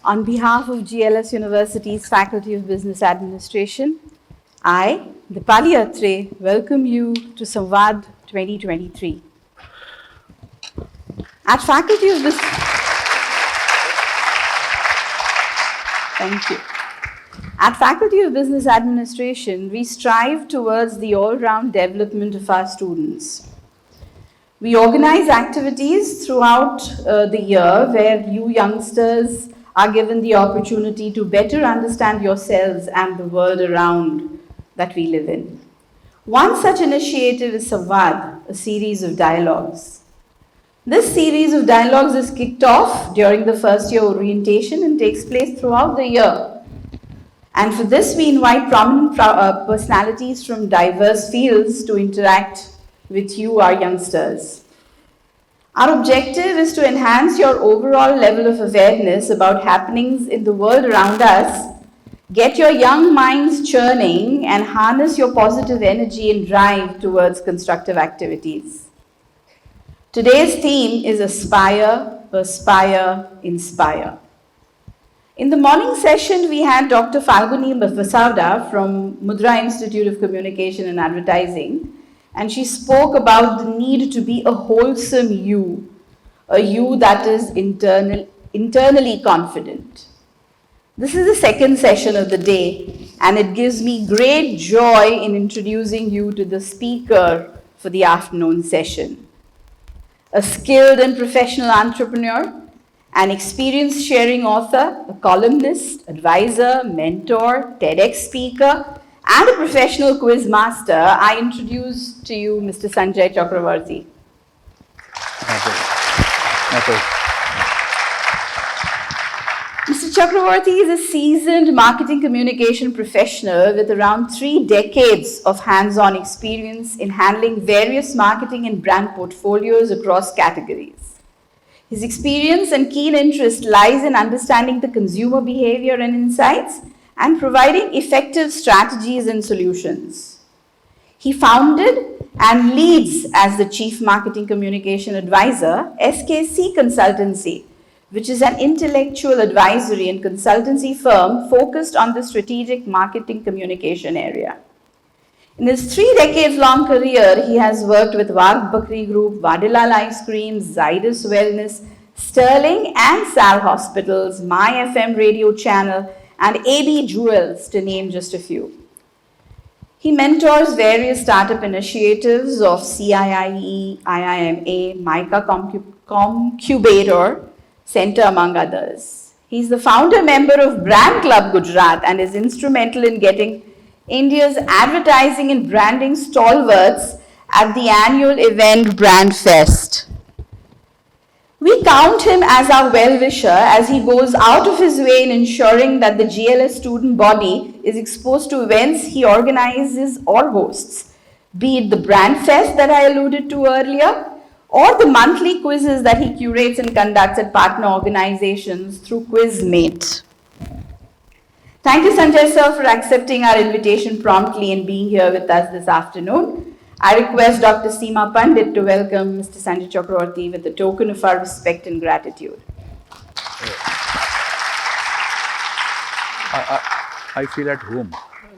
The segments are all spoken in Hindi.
On behalf of GLS University's Faculty of Business Administration, I, Dipali Atre, welcome you to Samvad 2023. At Faculty of Business... Thank you. At Faculty of Business Administration, we strive towards the all-round development of our students. We organize activities throughout the year where you youngsters are given the opportunity to better understand yourselves and the world around that we live in. One such initiative is Samvad, a series of dialogues. This series of dialogues is kicked off during the first year orientation and takes place throughout the year. And for this, we invite prominent personalities from diverse fields to interact with you, our youngsters. Our objective is to enhance your overall level of awareness about happenings in the world around us, get your young minds churning, and harness your positive energy and drive towards constructive activities. Today's theme is Aspire, Perspire, Inspire. In the morning session, we had Dr. Falguni Vasavda from Mudra Institute of Communication and Advertising, and she spoke about the need to be a wholesome you, a you that is internally confident. This is the second session of the day, and it gives me great joy in introducing you to the speaker for the afternoon session. A skilled and professional entrepreneur, an experienced sharing author, a columnist, advisor, mentor, TEDx speaker, and a professional quiz master, I introduce to you Mr. Sanjay Chakravarti. Mr. Chakravarti is a seasoned marketing communication professional with around 3 decades of hands-on experience in handling various marketing and brand portfolios across categories. His experience and keen interest lies in understanding the consumer behavior and insights and providing effective strategies and solutions. He founded and leads as the Chief Marketing Communication Advisor, SKC Consultancy, which is an intellectual advisory and consultancy firm focused on the strategic marketing communication area. In his 3 decades-long career, he has worked with Wagh Bakri Group, Vadilal Ice Cream, Zydus Wellness, Sterling and Sal Hospitals, My FM radio channel, and AB Jewels, to name just a few. He mentors various startup initiatives of CIIE, IIMA, MICA Concubator Center, among others. He's the founder member of Brand Club Gujarat and is instrumental in getting India's advertising and branding stalwarts at the annual event Brand Fest. We count him as our well-wisher as he goes out of his way in ensuring that the GLS student body is exposed to events he organizes or hosts, be it the Brand Fest that I alluded to earlier, or the monthly quizzes that he curates and conducts at partner organizations through Quizmate. Thank you, Sanjay sir, for accepting our invitation promptly and being here with us this afternoon. I request Dr. Seema Pandit to welcome Mr. Sanjay Chakravarti with a token of our respect and gratitude. I feel at home.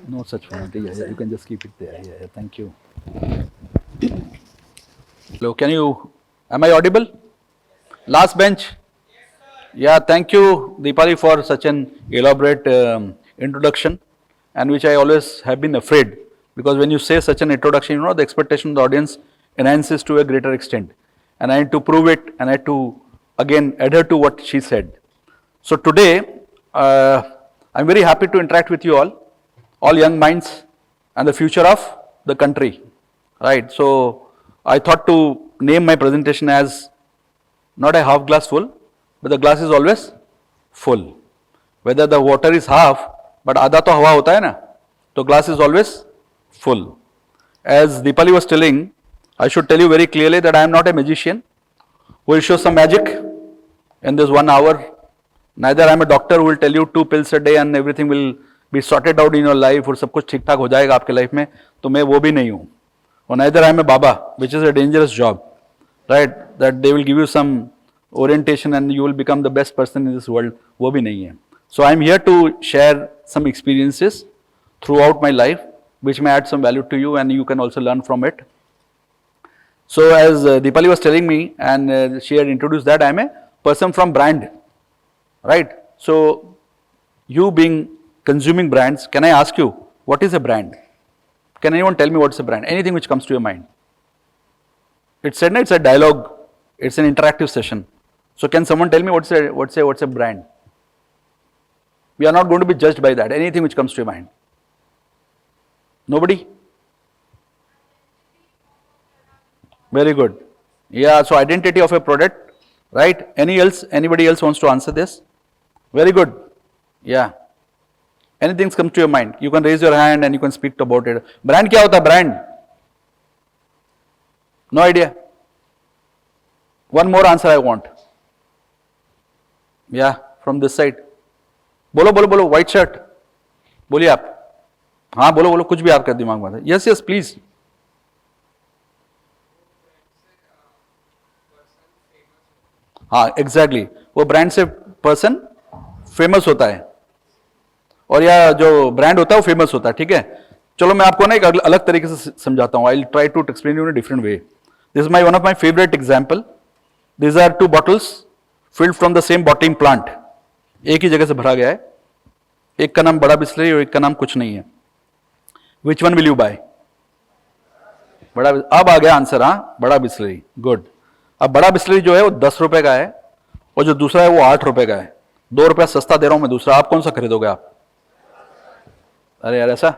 No such formality. Yeah, you can just keep it there. Yeah, thank you. Hello, am I audible? Last bench. Yeah, thank you, Deepali, for such an elaborate introduction, and which I always have been afraid. Because when you say such an introduction, the expectation of the audience enhances to a greater extent. And I had to prove it, and I had to, again, adhere to what she said. So today, I'm very happy to interact with you all young minds, and the future of the country. Right, so I thought to name my presentation as not a half glass full, but the glass is always full. Whether the water is half, but आधा तो हवा होता है ना, तो glass is always full. As Deepali was telling, I should tell you very clearly that I am not a magician who will show some magic in this 1 hour. Neither I am a doctor who will tell you 2 pills a day and everything will be sorted out in your life और सब कुछ ठीक ठाक हो जाएगा आपके लाइफ में, तो मैं वो भी नहीं हूँ. Or neither I am a Baba, which is a dangerous job, right? That they will give you some orientation and you will become the best person in this world. वो भी नहीं है. So I am here to share some experiences throughout my life which may add some value to you and you can also learn from it. So as Deepali was telling me and she had introduced that I am a person from brand, right? So you being consuming brands, can I ask you what is a brand? Can anyone tell me what's a brand? Anything which comes to your mind? It's said, no, it's a dialogue, it's an interactive session. So can someone tell me what's a brand? We are not going to be judged by that. Anything which comes to your mind. Nobody? Very good. Yeah, so identity of a product, right? Anybody else wants to answer this? Very good. Yeah. Anything comes to your mind, you can raise your hand and you can speak about it. Brand क्या होता है? Brand? No idea. One more answer I want. Yeah, from this side. बोलो बोलो बोलो, white shirt. बोलिए आप. हाँ बोलो बोलो, कुछ भी आपके दिमाग में आता है. Yes yes please. हाँ एग्जैक्टली, वो ब्रांड से पर्सन फेमस होता है और या जो ब्रांड होता है वो फेमस होता है. ठीक है, चलो मैं आपको ना एक अलग तरीके से समझाता हूँ. I will try to explain you in a different way. This is one of my favourite example. This are two bottles filled from the same bottling plant. एक ही जगह से भरा गया है. एक का नाम बड़ा बिस्लरी और एक का नाम कुछ नहीं है. Which one will you buy? बड़ा. अब आ गया आंसर. हाँ, बड़ा बिस्लरी. गुड. अब बड़ा बिस्लरी जो है वो 10 रुपए का है और जो दूसरा है वो 8 रुपए का है. 2 रुपया सस्ता दे रहा हूं मैं दूसरा. आप कौन सा खरीदोगे आप? अरे यार ऐसा.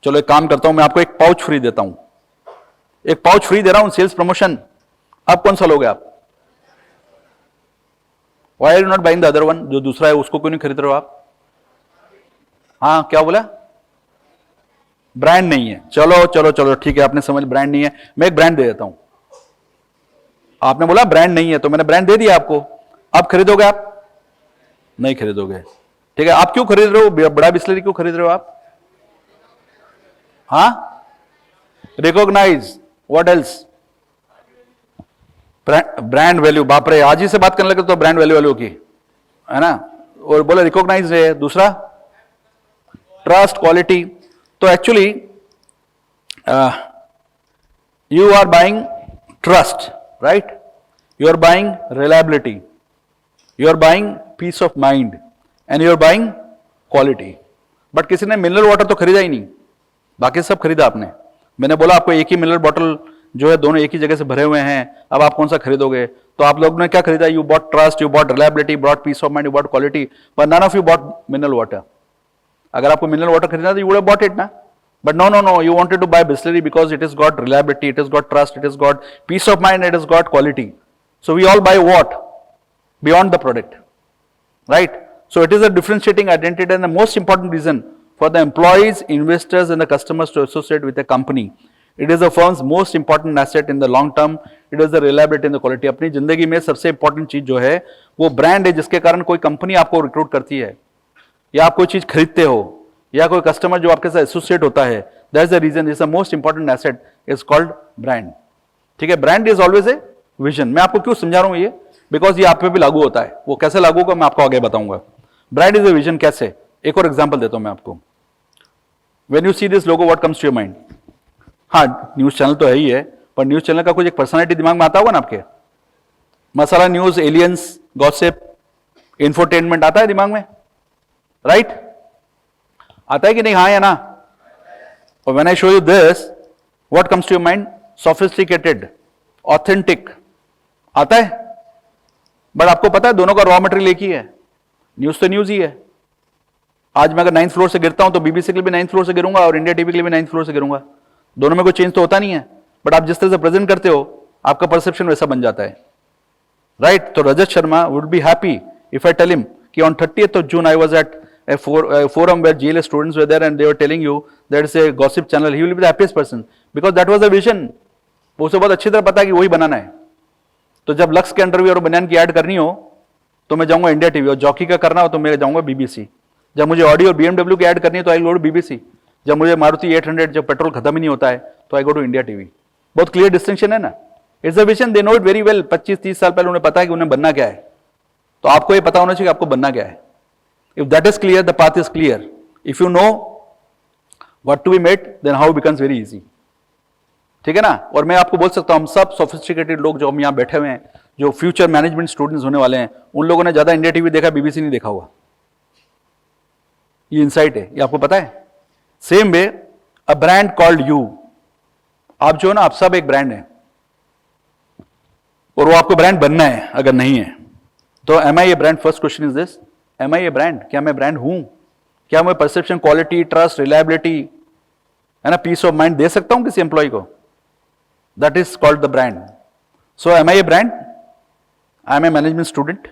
चलो एक काम करता हूं, मैं आपको एक पाउच फ्री देता हूं. एक पाउच फ्री दे रहा हूं, सेल्स प्रमोशन. आप कौन सा लोगे आप? Why are you not buying the other one? जो दूसरा है उसको क्यों नहीं खरीद रहे हो आप? हाँ क्या बोला? ब्रांड नहीं है. चलो चलो चलो ठीक है, आपने समझ, ब्रांड नहीं है. मैं एक ब्रांड दे देता हूं. आपने बोला ब्रांड नहीं है तो मैंने ब्रांड दे दिया आपको. अब खरीदोगे आप? नहीं खरीदोगे. ठीक है, आप क्यों खरीद रहे हो? बड़ा बिस्लरी क्यों खरीद रहे हो आप? हाँ, recognise. What else? Brand value. बाप रे, आज ही से बात करने लगे तो ब्रांड वैल्यू की है ना. और बोले रिकॉग्नाइज है. दूसरा ट्रस्ट, क्वालिटी. तो actually you are buying trust, right? You are buying reliability, you are buying peace of mind and you are buying quality. But किसी ने मिनरल वाटर तो खरीदा ही नहीं, बाकी सब खरीदा आपने. मैंने बोला आपको एक ही मिनरल बॉटल जो है दोनों एक ही जगह से भरे हुए हैं, अब आप कौन सा खरीदोगे? तो आप लोगों ने क्या खरीदा? You bought trust, you bought reliability, bought peace of mind, you bought quality, but none of you bought mineral water. अगर आपको मिनरल वाटर खरीदना तो you would have bought it ना. But no, you wanted to buy Bisleri because it has got reliability, it has got trust, it has got peace of mind, it has got quality. So we all buy what? Beyond the product, right? So it is a differentiating identity and the most important reason for the employees, investors and the customers to associate with a company. It is a firm's most important asset in the long term. It is the reliability and the quality. अपनी जिंदगी में सबसे important चीज जो है वो ब्रांड है, जिसके कारण कोई कंपनी आपको रिक्रूट करती है या आप कोई चीज खरीदते हो या कोई कस्टमर जो आपके साथ एसोसिएट होता है. That is the reason. Is the most important asset is called brand. ठीक है, brand is always a vision. मैं आपको क्यों समझा रहा हूं ये? बिकॉज ये आप पे भी लागू होता है. वो कैसे लागू होगा मैं आपको आगे बताऊंगा. ब्रांड इज ए विजन कैसे? एक और एग्जांपल देता हूं मैं आपको. When you see this logo what comes to your mind? हाँ, न्यूज चैनल तो है ही है, पर न्यूज चैनल का कुछ एक पर्सनैलिटी दिमाग में आता होगा ना आपके. मसाला न्यूज, एलियंस, गॉसिप, इंफोटेनमेंट आता है दिमाग में, राइट? आता है कि नहीं? हाँ या ना? और when I show you this what comes to your mind? Sophisticated, authentic. आता है? बट आपको पता है दोनों का रॉ मटेरियल एक ही है. न्यूज तो न्यूज ही है. आज मैं अगर 9th फ्लोर से गिरता हूं तो बीबीसी के लिए भी 9th फ्लोर से गिरूंगा और इंडिया टीवी के लिए भी 9th फ्लोर से गिरूंगा. दोनों में कोई चेंज तो होता नहीं है, बट आप जिस तरह से प्रेजेंट करते हो आपका परसेप्शन वैसा बन जाता है, राइट? तो Rajat Sharma would be happy if I tell him कि on 30th of June I was at a forum where GLS students were there and they were telling you that it's a gossip channel. He will be the happiest person because that was a vision. उसे बहुत अच्छी तरह पता है कि वही बनाना है. तो जब लक्स के अंडरवियर और बनियान की ऐड करनी हो तो मैं जाऊंगा इंडिया टीवी, और जॉकी का करना हो तो मैं जाऊंगा बीबीसी. जब मुझे ऑडी और BMW की ऐड करनी है तो आई गो टू बीबीसी. जब मुझे मारुति 800 जब पेट्रोल खत्म ही नहीं होता है तो आई गो टू इंडिया टीवी. बहुत क्लियर डिस्टिंक्शन है ना. It's a vision, they know it very well. 25-30 साल पहले उन्हें पता है कि उन्हें बनना क्या है. तो आपको ये पता होना चाहिए कि आपको बनना क्या है. If that is clear, the path is clear. If you know what to be made, then how becomes very easy. ठीक है ना. और मैं आपको बोल सकता हूं, हम सब सोफिस्टिकेटेड लोग जो हम यहाँ बैठे हुए हैं, जो फ्यूचर मैनेजमेंट स्टूडेंट्स होने वाले हैं, उन लोगों ने ज्यादा इंडिया टीवी देखा, बीबीसी नहीं देखा हुआ. ये इंसाइट है, ये आपको पता है. Same way a brand called you. आप जो है ना, आप सब एक ब्रांड है, और वो आपको ब्रांड बनना है. अगर नहीं है तो am I a brand? First question is this, am I a brand? क्या मैं ब्रांड हूं? क्या मैं परसेप्शन, क्वालिटी, ट्रस्ट, रिलायबिलिटी, है ना, पीस ऑफ माइंड दे सकता हूं किसी एम्प्लॉय को? That is called the brand. So am I a brand? I am a management student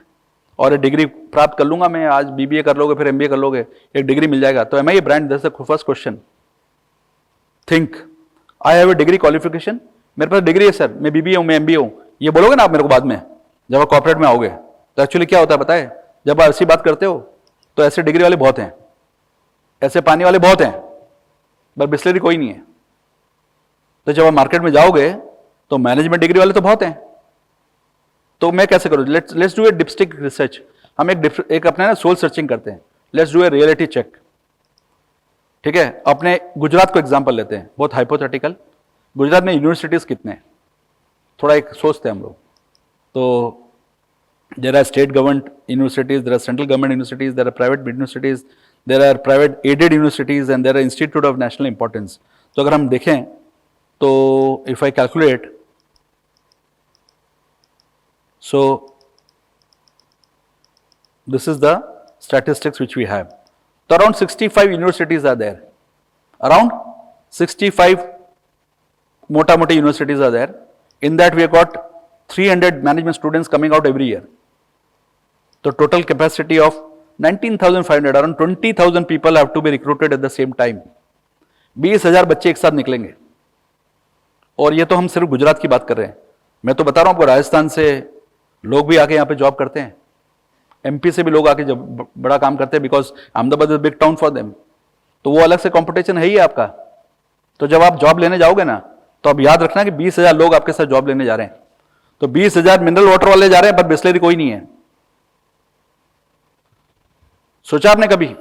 और एक डिग्री प्राप्त कर लूंगा मैं. आज बीबीए कर लोगे, फिर एमबीए कर लोगे, एक डिग्री मिल जाएगा. तो am I a brand? That's the first question. Think, I have a degree qualification. मेरे पास डिग्री है सर, मैं बीबीए हूं, मैं एमबीए हूं, ये बोलोगे ना आप मेरे को बाद में जब आप कॉर्पोरेट में आओगे. तो एक्चुअली क्या होता है पता है, जब आप ऐसी बात करते हो तो ऐसे डिग्री वाले बहुत हैं, ऐसे पानी वाले बहुत हैं, पर बिस्लरी कोई नहीं है. तो जब आप मार्केट में जाओगे तो मैनेजमेंट डिग्री वाले तो बहुत हैं. तो मैं कैसे करूं? Let's do a dipstick research. हम एक अपने ना सोल सर्चिंग करते हैं. Let's do a reality check. ठीक है, अपने गुजरात को एग्जांपल लेते हैं, बहुत हाइपोथेटिकल. गुजरात में यूनिवर्सिटीज कितने हैं, थोड़ा एक सोचते हैं हम लोग. तो there are state government universities, there are central government universities, there are private universities, there are private aided universities, and there are institute of national importance. तो अगर हम देखें तो if I calculate, so this is the statistics which we have. So around 65 universities are there. Around 65 mota moti universities are there. In that we have got 300 management students coming out every year. So total capacity of 19,500, around 20,000 people have to be recruited at the same time. 20,000 बच्चे एक साथ निकलेंगे. और ये तो हम सिर्फ गुजरात की बात कर रहे हैं. मैं तो बता रहा हूं आपको, राजस्थान से लोग भी आके यहाँ पे जॉब करते हैं, एमपी से भी लोग आके जब बड़ा काम करते हैं, because Ahmedabad is big town for them. तो वो अलग से कंपटीशन है ही आपका. तो जब आप जॉब लेने जाओगे ना, तो आप याद रखना कि 20,000 लोग आपके साथ जॉब लेने जा रहे हैं. तो 20,000 मिनरल वाटर वाले जा रहे हैं, पर बिस्लरी कोई नहीं है. सोचा आपने कभी?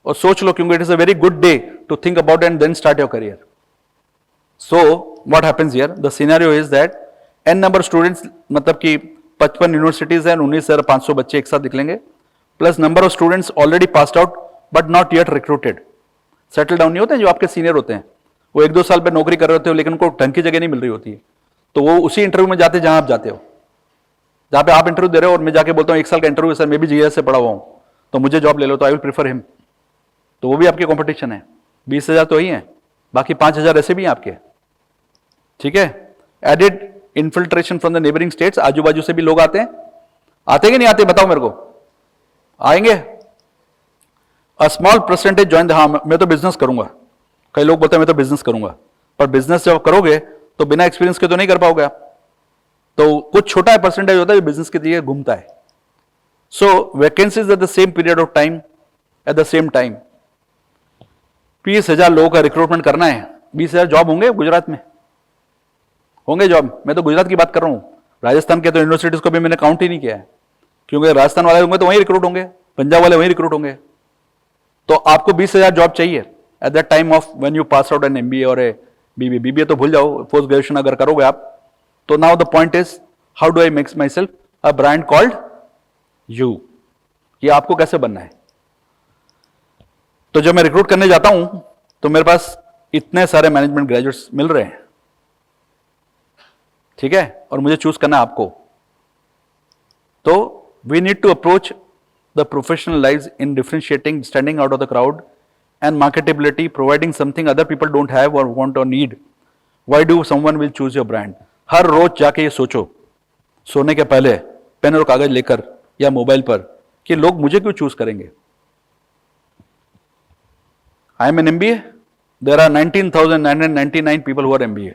और सोच लो, क्योंकि it is a very good day to think about and then start your career. So what happens here, the scenario is that n number students, मतलब कि 55 यूनिवर्सिटीज हैं, 19,500 बच्चे एक साथ निकलेंगे, plus number of students already passed out but not yet recruited. Settle down नहीं होते हैं जो आपके सीनियर होते हैं, वो 1-2 साल पे नौकरी कर रहे होते हो, लेकिन उनको ढंग की जगह नहीं मिल रही होती है. तो वो उसी इंटरव्यू में जाते हैं जहां आप जाते हो, जहां पे आप इंटरव्यू दे रहे हो, और मैं जाके बोलता हूं 1 साल का इंटरव्यू सर, मैं भी जीएस से पढ़ा हुआ हूं, तो मुझे जॉब ले लो, तो आई विल प्रीफर हिम. तो वो भी आपके कंपटीशन है. 20,000 तो ही है, बाकी 5,000 ऐसे भी हैं आपके. ठीक है, added infiltration from the neighbouring states, आजू बाजू से भी लोग आते हैं. आते कि नहीं आते, बताओ मेरे को. आएंगे. A small percentage join the, हाँ मैं तो बिजनेस करूंगा. कई लोग बोलते हैं मैं तो बिजनेस करूंगा, पर बिजनेस जब करोगे तो बिना एक्सपीरियंस के तो नहीं कर पाओगे आप. तो कुछ छोटा परसेंटेज होता है जो बिजनेस के लिए घूमता है. So vacancies at the same period of time, at the same time 20,000 लोगों का रिक्रूटमेंट करना है. 20,000 जॉब होंगे गुजरात में? होंगे जॉब? मैं तो गुजरात की बात कर रहा हूं. राजस्थान के तो यूनिवर्सिटीज को भी मैंने काउंट ही नहीं किया है, क्योंकि राजस्थान वाले होंगे तो वहीं रिक्रूट होंगे, पंजाब वाले वहीं रिक्रूट होंगे. तो आपको 20,000 जॉब चाहिए at the time of when you pass out an MBA और ए बीबीए. बीबीए तो भूल जाओ, पोस्ट ग्रेजुएशन अगर करोगे आप. तो now the point is, how do I make my self a brand called you. ये आपको कैसे बनना है? तो जब मैं रिक्रूट करने जाता हूं तो मेरे पास इतने सारे मैनेजमेंट ग्रेजुएट्स मिल रहे हैं. ठीक है, और मुझे चूज करना है आपको. तो we need to approach the professional lives in differentiating, standing out of the crowd, and marketability, providing something other people don't have or want or need. Why do someone will choose your brand? हर रोज जाके ये सोचो, सोने के पहले पेन और कागज लेकर या मोबाइल पर, कि लोग मुझे क्यों चूज करेंगे. I am an MBA. There are 19,999 people who are MBA.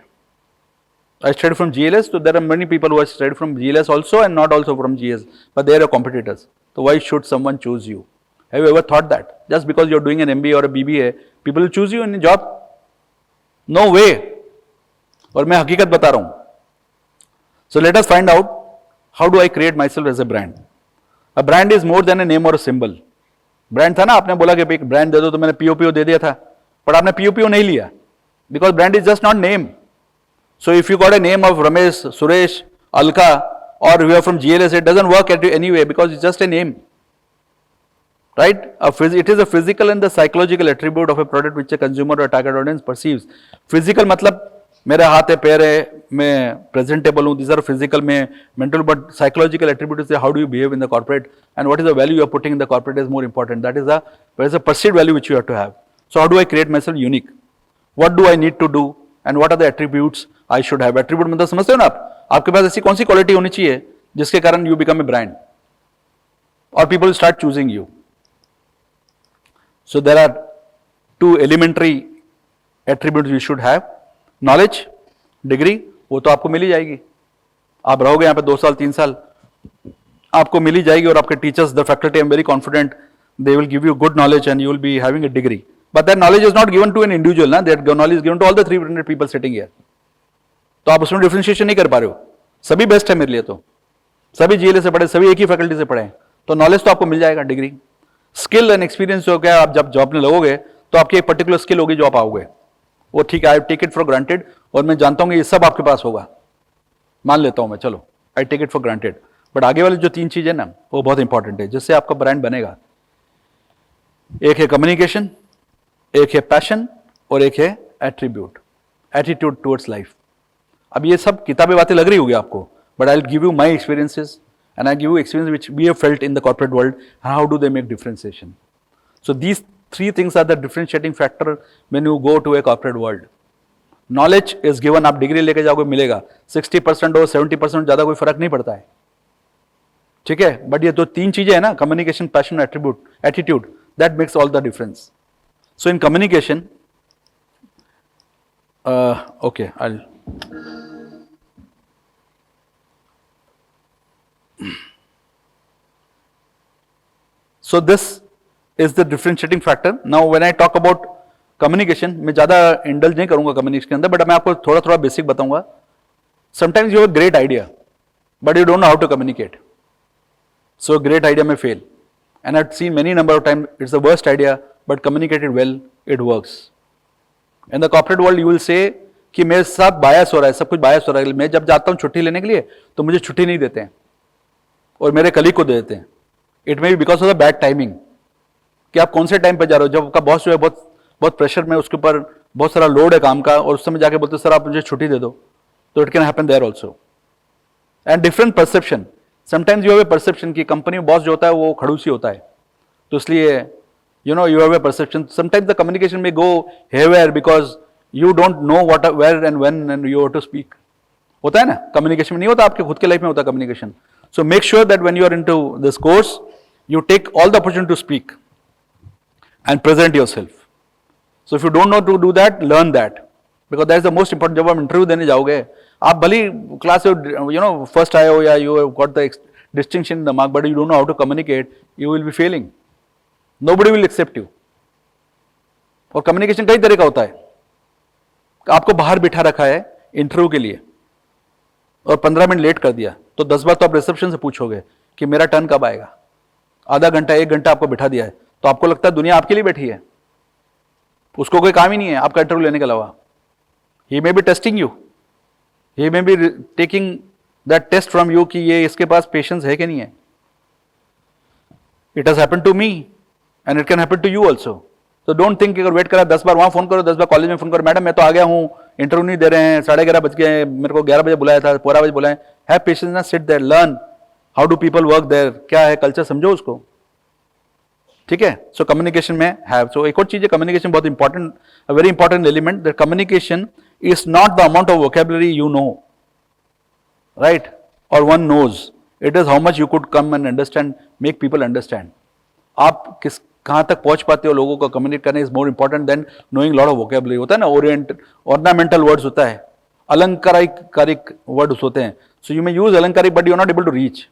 I studied from GLS, so there are many people who have studied from GLS also and not also from GS, but they are your competitors. So why should someone choose you? Have you ever thought that just because you're doing an MBA or a BBA, people will choose you in a job? No way. और मैं हकीकत बता रहा हूं. So let us find out, how do I create myself as a brand? A brand is more than a name और अ सिंबल. ब्रांड था ना, आपने बोला कि ब्रांड दे दो, तो मैंने पीओपीओ दे दिया था, बट आपने पीओपीओ नहीं लिया, because brand is just not name. So if you got a name of Ramesh, Suresh, Alka, or you are from GLS, it doesn't work at anyway because it's just a name, right? It is a physical and the psychological attribute of a product which a consumer or target audience perceives. Physical मतलब मेरा हाथ है, पैर है, मैं presentable हूँ, these are physical में mental, but psychological attribute is how do you behave in the corporate and what is the value you are putting in the corporate is more important. That is a perceived value which you have to have. So how do I create myself unique? What do I need to do and what are the attributes I should have? Attribute मतलब समझते हो ना आप, आपके पास ऐसी कौन सी क्वालिटी होनी चाहिए जिसके कारण you become a brand or people start choosing you. So there are two elementary attributes you should have. Knowledge, degree, वो तो आपको मिल ही जाएगी, आप रहोगे यहाँ पे 2 साल 3 साल, आपको मिल ही जाएगी, और आपके teachers, the faculty, I am very confident, they will give you good knowledge and you will be having a degree. But that knowledge is not given to an individual, ना, that knowledge is given to all the 300 people sitting here. तो आप उसमें डिफरेंशिएशन नहीं कर पा रहे हो. सभी बेस्ट है मेरे लिए, तो सभी जीएलए से पढ़े, सभी एक ही फैकल्टी से पढ़े, तो नॉलेज तो आपको मिल जाएगा, डिग्री. स्किल एंड एक्सपीरियंस जो क्या, आप जब जॉब में लगोगे तो आपकी एक पर्टिकुलर स्किल होगी जो आप आओगे, वो ठीक है, I take it for granted, और मैं जानता हूँ कि ये सब आपके पास होगा, मान लेता हूँ मैं, चलो I take it for granted. But आगे वाली जो 3 चीजें ना, वो बहुत इंपॉर्टेंट है, जिससे आपका ब्रांड बनेगा. एक है कम्युनिकेशन, एक है पैशन, और एक है एट्रीब्यूट, एटीट्यूड टुवर्ड्स लाइफ. अब ये सब किताबी बातें लग रही होगी आपको, but I will give you my experiences and I give you experience which we have felt in the corporate world, how do they make differentiation. So these 3 things are the differentiating factor when you go to a corporate world. Knowledge is given, आप डिग्री लेके जाओगे मिलेगा, 60% हो 70% ज्यादा कोई फर्क नहीं पड़ता है, ठीक है. बट ये तो 3 चीजें है ना, communication, passion, attribute, attitude, that makes all the difference. So in communication, okay, so this is the differentiating factor. Now when I talk about communication, मैं ज़्यादा indulge नहीं करूँगा communication के अंदर, but मैं आपको थोड़ा थोड़ा basic बताऊँगा. Sometimes you have a great idea, but you don't know how to communicate. So a great idea may fail. And I've seen many number of times it's the worst idea, but communicated well, it works. In the corporate world, you will say कि मेरे साथ बायस हो रहा है, सब कुछ बायस हो रहा है. मैं जब जाता हूँ छुट्टी लेने के लिए, तो मुझे छुट्टी नहीं देते हैं, और मेरे कलीग को दे देते हैं. It may be because of the bad timing, कि आप कौन से टाइम पे जा रहे हो, जब आपका बॉस जो है बहुत प्रेशर में, उसके ऊपर बहुत सारा लोड है काम का, और उस समय जाके बोलते सर आप मुझे छुट्टी दे दो, तो it can happen there also. And different perception, sometimes you have a perception कि कंपनी में बॉस जो होता है वो खड़ूसी होता है, तो इसलिए you have a perception. Sometimes the communication में go haywire because you don't know what where and when and you have to speak. होता है ना, कम्युनिकेशन में नहीं होता, आपके खुद के लाइफ में होता है communication. So make sure that when you are into this course you take all the opportunity to speak and present yourself. So if you don't know to do that, learn that, because that is the most important. जब आप इंटरव्यू देने जाओगे, आप भली क्लास से फर्स्ट आए हो या you have got the distinction in the mark, but you don't know how to communicate, you will be failing. Nobody will accept you. और कम्युनिकेशन कई तरह का होता है. आपको बाहर बिठा रखा है इंटरव्यू के लिए और 15 मिनट लेट कर दिया, तो 10 बार तो आप रिसेप्शन से पूछोगे कि मेरा टर्न कब आएगा. आधा घंटा 1 घंटा आपको बिठा दिया है, तो आपको लगता है दुनिया आपके लिए बैठी है, उसको कोई काम ही नहीं है आपका इंटरव्यू लेने के अलावा. He may be testing you, he may be taking that test from you कि ये इसके पास पेशेंस है कि नहीं है. It has happened to me and it can happen to you also. तो डोंट थिंक अगर वेट करा 10 बार वहां फोन करो, 10 बार कॉलेज में फोन करो, मैडम मैं तो आ गया हूँ, इंटरव्यू नहीं दे रहे हैं, 11:30 बज गए, मेरे को 11 बजे बुलाया था, 12 बजे बुलाए. हैव पेशेंस ना, sit there, learn how do people work there, क्या है कल्चर, समझो उसको, ठीक है. सो कम्युनिकेशन में हैव. सो एक और चीज है, कम्युनिकेशन बहुत important, a very important element. That communication is not the amount of vocabulary you know, right, और one knows. It is how much you could come and understand, make people understand. आप कहां तक पहुंच पाते हो लोगों को कम्युनिकेट करने, is more important than knowing lot of vocabulary. होता है ना, ऑर्नामेंटल वर्ड्स होता है, अलंकारिक वर्ड्स होते हैं. सो यू मे यूज अलंकारिक but you are not able to reach.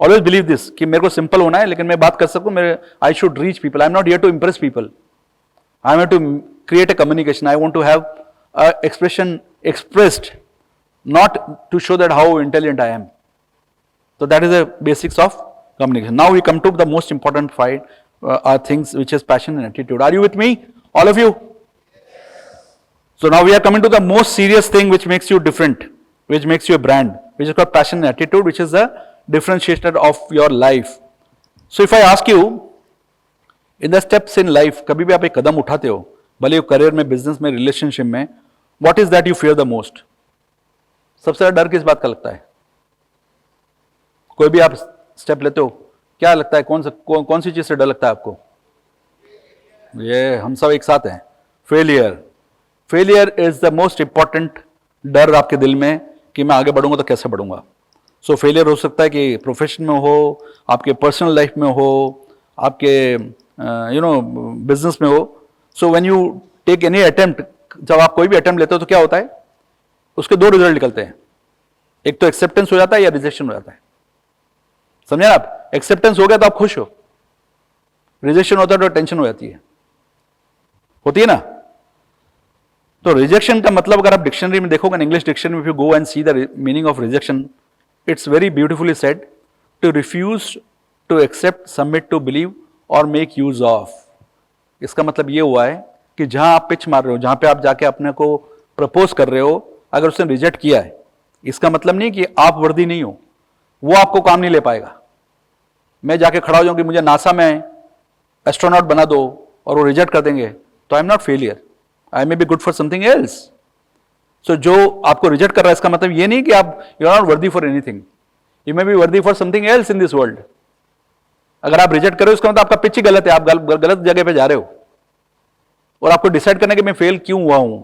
Always believe this कि मेरे को सिंपल होना है, लेकिन मैं बात कर सकूं, मेरे I should reach people. I am not here to impress people, I am here to create a communication. I want to have expression expressed, not to show that how intelligent I am. So that is the basics of communication. Now we come to the most important five things, which is passion and attitude. Are you with me, all of you? So now we are coming to the most serious thing which makes you different, which makes you a brand, which is called passion and attitude, which is the differentiator of your life. So if I ask you, in the steps in life, कभी भी आप एक कदम उठाते हो, भले वो करियर में, बिजनेस में, रिलेशनशिप में, what is that you fear the most? सबसे ज्यादा डर किस बात का लगता है? कोई भी आप स्टेप लेते हो, क्या लगता है, कौन सी चीज से डर लगता है आपको? ये हम सब एक साथ हैं, failure. Failure is the most important डर आपके दिल में कि मैं आगे बढ़ूंगा तो कैसे बढ़ूंगा. सो फेलियर हो सकता है कि प्रोफेशन में हो, आपके पर्सनल लाइफ में हो, आपके बिजनेस में हो. So when you take any attempt, जब आप कोई भी अटेम्प्ट लेते हो तो क्या होता है, उसके दो रिजल्ट निकलते हैं. एक तो एक्सेप्टेंस हो जाता है या रिजेक्शन हो जाता है. समझे आप? एक्सेप्टेंस हो गया तो आप खुश हो, रिजेक्शन होता है तो टेंशन हो जाती है, होती है ना. तो रिजेक्शन का मतलब अगर आप डिक्शनरी में देखोगे ना, इंग्लिश डिक्शनरी में, if you go and see the meaning of rejection, it's very beautifully said, to refuse to accept, submit to, believe और मेक यूज ऑफ. इसका मतलब ये हुआ है कि जहां आप पिच मार रहे हो, जहां पे आप जाके अपने को प्रपोज कर रहे हो, अगर उसने रिजेक्ट किया है, इसका मतलब नहीं कि आप वर्दी नहीं हो, वो आपको काम नहीं ले पाएगा. मैं जाके खड़ा हो जाऊं कि मुझे नासा में एस्ट्रोनॉट बना दो और वो रिजेक्ट कर देंगे, तो I am not failure, I may be good for something else. So जो आपको रिजेक्ट कर रहा है, इसका मतलब ये नहीं कि आप you are not worthy for anything, you may be worthy for something else in this world. अगर आप रिजेक्ट कर रहे हो, इसका मतलब आपका पिच ही गलत है, आप गलत जगह पे जा रहे हो, और आपको डिसाइड करना कि मैं फेल क्यों हुआ हूं.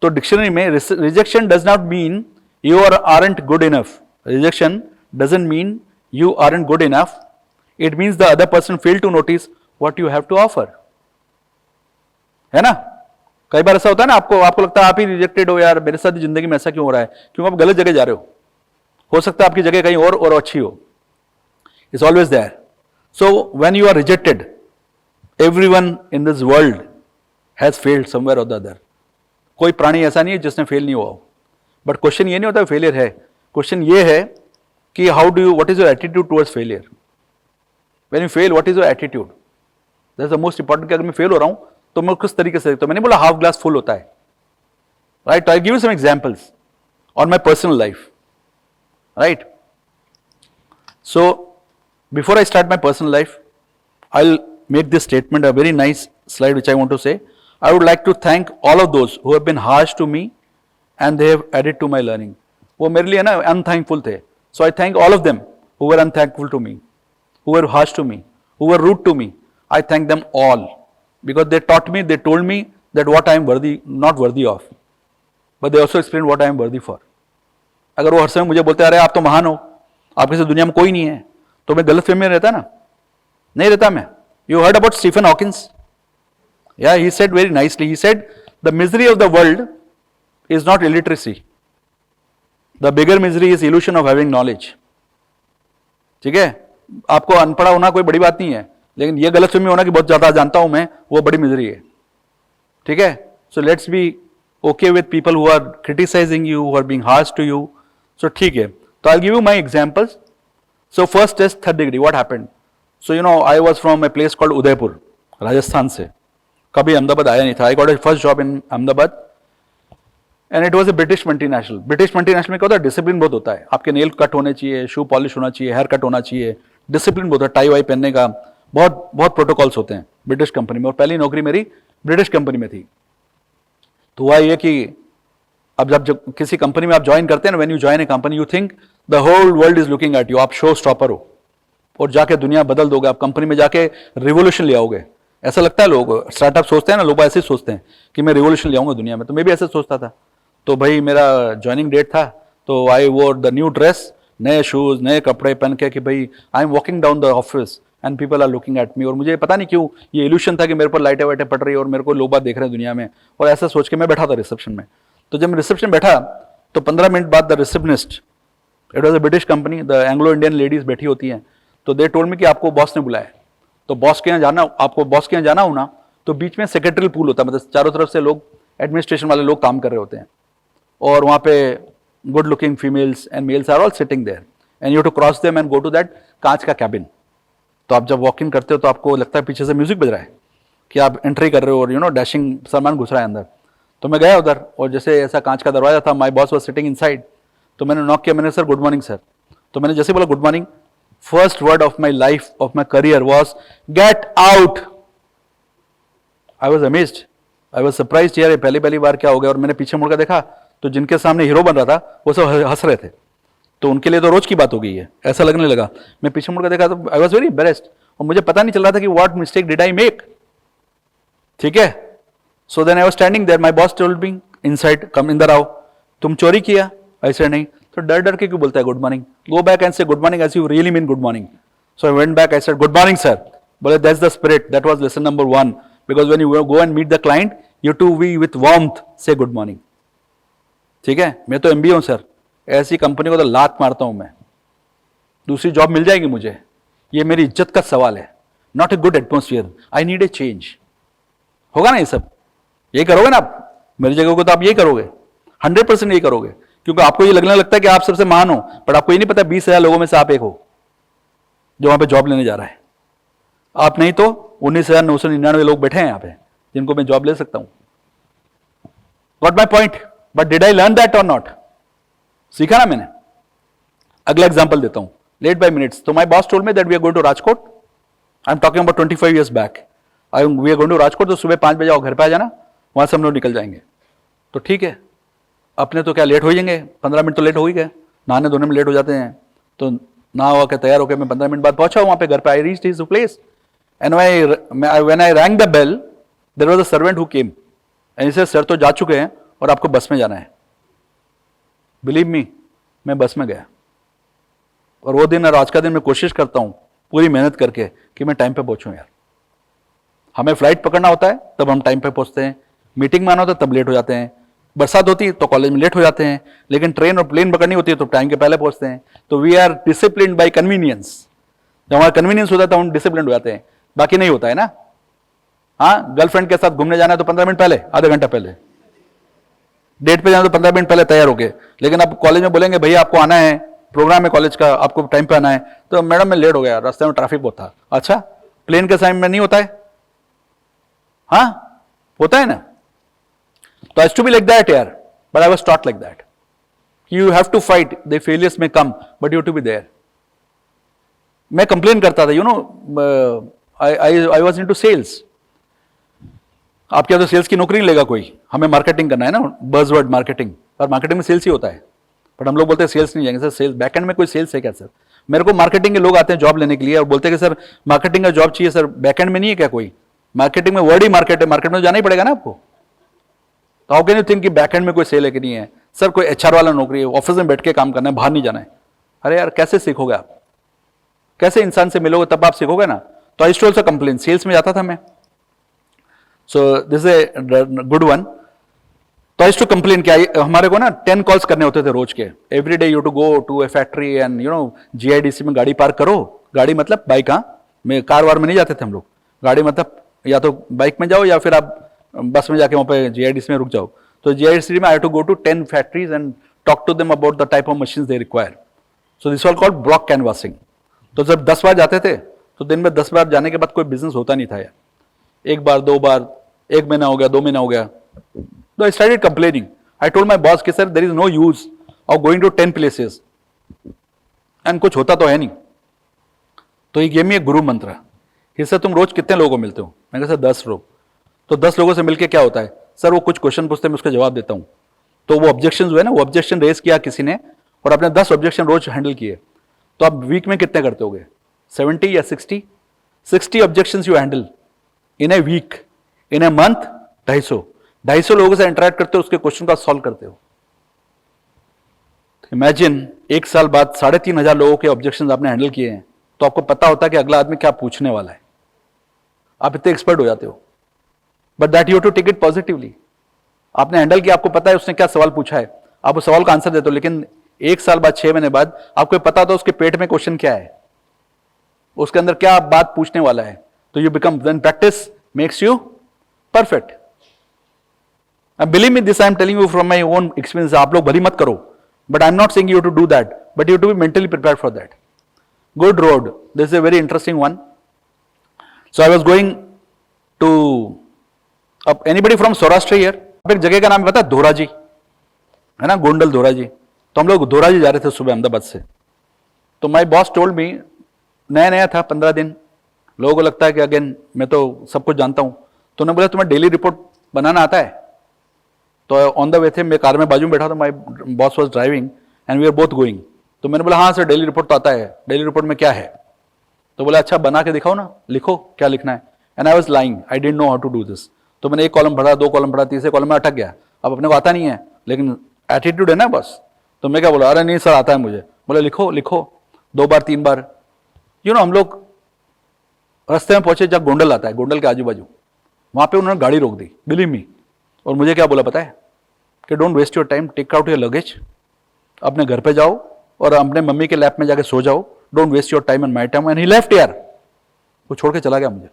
तो डिक्शनरी में rejection does not mean you aren't good enough. Rejection doesn't mean you aren't good enough. It means the other person failed to notice what you have to offer. है ना? कई बार ऐसा होता है ना, आपको लगता है आप ही रिजेक्टेड हो, यार मेरे साथ जिंदगी में ऐसा क्यों हो रहा है, क्योंकि आप गलत जगह जा रहे हो सकता है आपकी जगह कहीं और अच्छी हो. It's always there. So when you are rejected, everyone in this world has failed somewhere or the other. कोई प्राणी ऐसा नहीं है जिसने फेल नहीं हुआ हो. बट क्वेश्चन ये नहीं होता फेलियर है, क्वेश्चन ये है कि what is your attitude towards failure? When you fail, what is your attitude? That's the most important. कि अगर मैं फेल हो रहा हूं तो मैं किस तरीके से, तो मैंने बोला हाफ ग्लास फुल होता है, right. I give you some examples on my personal life, right. So before I start my personal life, I will make this statement, a very nice slide which I want to say. I would like to thank all of those who have been harsh to me and they have added to my learning. वो मेरे लिए ना unthankful थे. So I thank all of them who were unthankful to me, who were harsh to me, who were rude to me. I thank them all because they taught me, they told me that what I am worthy, not worthy of. But they also explained what I am worthy for. अगर वो हर समय मुझे बोलते अरे आप तो महान हो, आपके से दुनिया में कोई नहीं है, तो मैं गलत फहमी में रहता ना, नहीं रहता मैं. You heard about Stephen Hawking? Yeah, he said very nicely. He said the misery of the world is not illiteracy. The bigger misery is illusion of having knowledge. ठीक है, आपको अनपढ़ा होना कोई बड़ी बात नहीं है, लेकिन ये गलतफहमी होना कि बहुत ज्यादा जानता हूं मैं, वो बड़ी मिजरी है. ठीक है. So let's be okay with people who are criticising you, who are being harsh to you. So ठीक है, तो I give you my examples. So first test third degree, what happened? So you know I was from a place called Udaipur, Rajasthan से. कभी अहमदाबाद आया नहीं था. I got a first job in Ahmedabad and it was a British multinational. British multinational में क्या होता है, डिसिप्लिन बहुत होता है. आपके नेल कट होने चाहिए, शू पॉलिश होना चाहिए, हेयर कट होना चाहिए, डिसिप्लिन बहुत है, टाई वाई पहनने का बहुत बहुत प्रोटोकॉल्स होते हैं ब्रिटिश कंपनी में. और पहली नौकरी मेरी ब्रिटिश कंपनी में थी. तो हुआ ये कि अब जब किसी कंपनी में आप ज्वाइन करते हैं ना, when you join a company, you think the whole world is looking at you. आप शो स्टॉपर हो और जाके दुनिया बदल दोगे, आप कंपनी में जाके रिवोल्यूशन ले आओगे. ऐसा लगता है, लोग स्टार्टअप सोचते हैं ना, लोग ऐसे सोचते हैं कि मैं रिवोल्यूशन ले आऊंगा दुनिया में. तो मैं भी ऐसे सोचता था. तो भाई मेरा ज्वाइनिंग डेट था, तो I wore the new dress, नए शूज, नए कपड़े पहन के कि भाई I am walking down the office and people are looking at me. और मुझे पता नहीं क्यों ये इल्यूशन था कि मेरे पर लाइटें वाइटें पड़ रही है और मेरे को लोग बात देख रहे हैं दुनिया में. और ऐसा सोच के मैं बैठा था रिसेप्शन में. तो जब मैं रिसेप्शन बैठा तो 15 मिनट बाद the receptionist, it was a British company, the Anglo Indian ladies बैठी होती हैं, तो दे टोल्ड मी कि आपको बॉस ने बुलाया. तो बॉस के यहाँ जाना, आपको बॉस के यहाँ जाना हो ना, तो बीच में सेक्रेटरी पूल होता है, मतलब चारों तरफ से लोग, एडमिनिस्ट्रेशन वाले लोग काम कर रहे होते हैं. और वहाँ पे good looking females and males are all sitting there and you to cross them and go to that कांच का कैबिन। तो आप जब वॉक इन करते हो तो आपको लगता है पीछे से म्यूजिक बज रहा है कि आप एंट्री कर रहे हो और यू नो डैशिंग सामान घुस रहा है अंदर। तो मैं गया उधर और जैसे ऐसा कांच का दरवाजा था, my boss was sitting inside, तो मैंने नॉक किया, मैंने सर गुड मॉर्निंग सर। तो मैंने जैसे बोला good morning, first word of my life of my career was get out. I was amazed, I was surprised, यार पहली पहली बार क्या हो गया। और मैंने पीछे मुड़कर देखा तो जिनके सामने हीरो बन रहा था वो सब हंस रहे थे, तो उनके लिए तो रोज की बात हो गई है, ऐसा लगने लगा। मैं पीछे मुड़कर देखा तो आई वॉज वेरी एम्बैरेस्ड और मुझे पता नहीं चल रहा था कि what mistake did I make. ठीक है, so then I was standing there, my boss told me inside come इंदर आओ, तुम चोरी किया? ऐसे नहीं। तो डर डर के क्यों बोलता है good morning? Go back and say good morning as you really mean good morning. So I went back, I said good morning sir. बोले that's the spirit, that was lesson number 1, because when you go and meet the client you to be with warmth say good morning. ठीक है, मैं तो एमबी हूं सर, ऐसी कंपनी को तो लात मारता हूं मैं, दूसरी जॉब मिल जाएगी मुझे, ये मेरी इज्जत का सवाल है। Not a good atmosphere, I need a change. होगा ना ये सब? यही करोगे ना आप मेरी जगह को? तो आप यही करोगे, 100% यही करोगे, क्योंकि आपको ये लगने लगता है कि आप सबसे महान हो, पर आपको ये नहीं पता 20,000 लोगों में से आप एक हो जो वहां पे जॉब लेने जा रहा है। आप नहीं तो 19,999 लोग बैठे हैं यहां पे जिनको मैं जॉब ले सकता हूं। Got my point? But did I learn that और नॉट? सीखा ना मैंने। अगला एग्जांपल देता हूं, लेट बाय मिनट्स। तो my boss told me that we are going to Rajkot, I am talking about 25 years back. We are going to Rajkot, तो सुबह 5 बजे आओ, घर पे आ जाना, वहां से हम लोग निकल जाएंगे। तो ठीक है, अपने तो क्या लेट हो जाएंगे, 15 मिनट तो लेट हो ही गए, नहाने धोने में लेट हो जाते हैं। तो नहा हुआ के तैयार होकर मैं 15 मिनट बाद पहुंचा वहां पे घर पे। I reached his place and when I rang the bell there was a servant who came and he said sir तो जा चुके हैं और आपको बस में जाना है। बिलीव मी, मैं बस में गया और वो दिन और आज का दिन मैं कोशिश करता हूं पूरी मेहनत करके कि मैं टाइम पे पहुंचूं। यार हमें फ्लाइट पकड़ना होता है तब हम टाइम पे पहुंचते हैं, मीटिंग में आना होता है तब लेट हो जाते हैं, बरसात होती है तो कॉलेज में लेट हो जाते हैं, लेकिन ट्रेन और प्लेन पकड़नी होती है तो टाइम के पहले पहुंचते हैं। तो we are discipline by convenience. जब हमारा कन्वीनियंस होता है तो हम डिसिप्लिन हो जाते हैं, बाकी नहीं होता है ना। हाँ, गर्लफ्रेंड के साथ घूमने जाना है तो 15 मिनट पहले, आधा घंटा पहले, डेट पे जाना तो 15 मिनट पहले तैयार होके। लेकिन आप कॉलेज में बोलेंगे भैया आपको आना है, प्रोग्राम है कॉलेज का, आपको टाइम पे आना है, तो मैडम मैं लेट हो गया, रास्ते में ट्रैफिक बहुत था। अच्छा, प्लेन के टाइम में नहीं होता है? हाँ होता है ना। तो I to be like that यार, but I was taught like that. You have to fight, the failures में come but you to be there. मैं कंप्लेन करता था, you know, I was into sales. आपके यहाँ तो सेल्स की नौकरी नहीं लेगा कोई, हमें मार्केटिंग करना है ना, बज़वर्ड मार्केटिंग, और मार्केटिंग में सेल्स ही होता है। बट हम लोग बोलते हैं सेल्स नहीं जाएंगे सर, सेल्स बैकएंड में कोई सेल्स है क्या सर? मेरे को मार्केटिंग के लोग आते हैं जॉब लेने के लिए और बोलते हैं कि सर मार्केटिंग का जॉब चाहिए सर, बैकएंड में नहीं है क्या कोई? मार्केटिंग में वर्ड ही मार्केट है, मार्केट में तो जाना ही पड़ेगा ना आपको। तो हाउ कैन यू थिंक कि बैकएंड में कोई सेल है कि नहीं है? सर कोई एचआर वाला नौकरी है, ऑफिस में बैठ के काम करना है, बाहर नहीं जाना है। अरे यार कैसे सीखोगे आप? कैसे इंसान से मिलोगे तब आप सीखोगे ना। तो आई स्टू आल्सो कंप्लेन, सेल्स में जाता था मैं। So this is a good one. तो आई टू कंप्लेन क्या, हमारे को ना 10 कॉल्स करने होते थे रोज के। Every day you to go to a factory and you know GIDC में गाड़ी पार्क करो। गाड़ी मतलब बाइक, हाँ, में कार वार में नहीं जाते थे हम लोग। गाड़ी मतलब या तो बाइक में जाओ या फिर आप बस में जाके वहाँ पे जीआईडीसी में रुक जाओ। तो जीआईडीसी में I to go to 10 factories and talk to them about the type of machines they require. So this all called block canvassing. तो जब 10 बार जाते थे तो दिन में 10 बार जाने के बाद कोई बिजनेस होता नहीं था यार। एक बार, 2 बार, 1 महीना हो गया, 2 महीना हो गया। तो I started complaining. I told my boss कि sir there is no use of going to 10 places and कुछ होता तो है नहीं। तो ये गेम में एक गुरु मंत्र कि सर तुम रोज कितने लोगों को मिलते हो? मैंने कहा सर 10 लोग। तो 10 लोगों से मिलके क्या होता है? सर वो कुछ क्वेश्चन पूछते हैं, मैं उसका जवाब देता हूं। तो वो ऑब्जेक्शन जो है ना, वो ऑब्जेक्शन रेज किया किसी ने और अपने 10 ऑब्जेक्शन रोज हैंडल किए। तो आप वीक में कितने करते होगे? 70 या 60? 60 objection you handle in a week. In a month 250 लोगों से इंटरेक्ट करते हो, उसके क्वेश्चन का सॉल्व करते हो। इमेजिन 1 साल बाद 3,500 लोगों के ऑब्जेक्शन आपने हैंडल किए हैं, तो आपको पता होता है कि अगला आदमी क्या पूछने वाला है। आप इतने एक्सपर्ट हो जाते हो। But that you to take it positively. आपने हैंडल किया, आपको पता है उसने क्या सवाल पूछा है, आप उस सवाल का आंसर देते हो। लेकिन 1 साल बाद, 6 महीने बाद आपको पता होता है उसके पेट में क्वेश्चन क्या है, उसके अंदर क्या बात पूछने वाला है। तो you become, when practice makes you perfect. Believe me this, I am telling you from my own experience. आप लोग भली मत करो, But I'm not saying you have to do that, but you have to be mentally prepared for that. Good road. This is a very interesting one. So I was going to, anybody from Saurashtra here? एक जगह का नाम पता है धोराजी, है ना, गोंडल धोराजी. तो हम लोग धोराजी जा रहे थे सुबह अहमदाबाद से. तो माय बॉस टोल्ड मी, नया नया था 15 दिन, लोगों को लगता है कि अगेन मैं तो सब कुछ जानता हूं. तो उन्होंने बोला तुम्हें डेली रिपोर्ट बनाना आता है? तो ऑन द वे थे, मैं कार में बाजू में बैठा था, my boss was driving and we are both going. तो मैंने बोला हाँ सर डेली रिपोर्ट तो आता है, डेली रिपोर्ट में क्या है? तो बोला अच्छा बना के दिखाओ ना, लिखो क्या लिखना है. And I was lying, I didn't know how to do this. तो मैंने एक कॉलम पढ़ा, 2 कॉलम पढ़ा, तीसरे कॉलम में अटक गया. अब अपने को आता नहीं है, लेकिन एटीट्यूड है ना बस. तो मैं क्या बोला, अरे नहीं सर आता है मुझे. बोले लिखो लिखो, 2 बार 3 बार. हम लोग रास्ते में पहुंचे जब गोंडल आता है, गोंडल के आजू बाजू, वहां पे उन्होंने गाड़ी रोक दी, बिलीव मी. और मुझे क्या बोला पता है कि don't waste your time, take out your luggage, अपने घर पे जाओ और अपने मम्मी के लैप में जाके सो जाओ. Don't waste your time and my time. And he left यार, वो छोड़ के चला गया मुझे.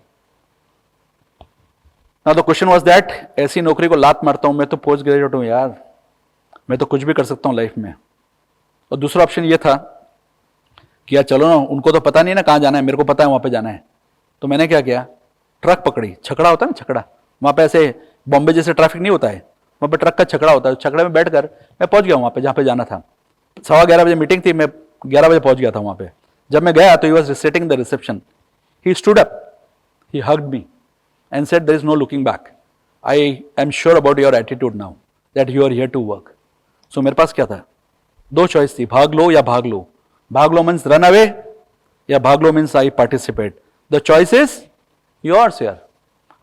Now the question was that, ऐसी नौकरी को लात मारता हूं मैं, तो पोस्ट ग्रेजुएट हूं यार, मैं तो कुछ भी कर सकता हूं लाइफ में. और दूसरा ऑप्शन ये था कि यार चलो ना, उनको तो पता नहीं ना कहां जाना है, मेरे को पता है वहां पे जाना है. तो मैंने क्या किया, ट्रक पकड़ी. छकड़ा होता है ना, छकड़ा, वहां पे ऐसे बॉम्बे जैसे ट्रैफिक नहीं होता है, वहां पे ट्रक का छकड़ा होता है. छकड़े में बैठकर मैं पहुंच गया वहां पे जहां पे जाना था. 11:15 बजे मीटिंग थी, मैं 11 बजे पहुंच गया था वहां पे. जब मैं गया तो he was sitting the reception. He stood up, he hugged me and said there is no looking back. I am sure about your attitude now that you are here to work. So मेरे पास क्या था, 2 चॉइस थी, भाग लो या भाग लो. भाग लो मीन्स रन अवे, या भाग लो means I participate. The choice is yours यार,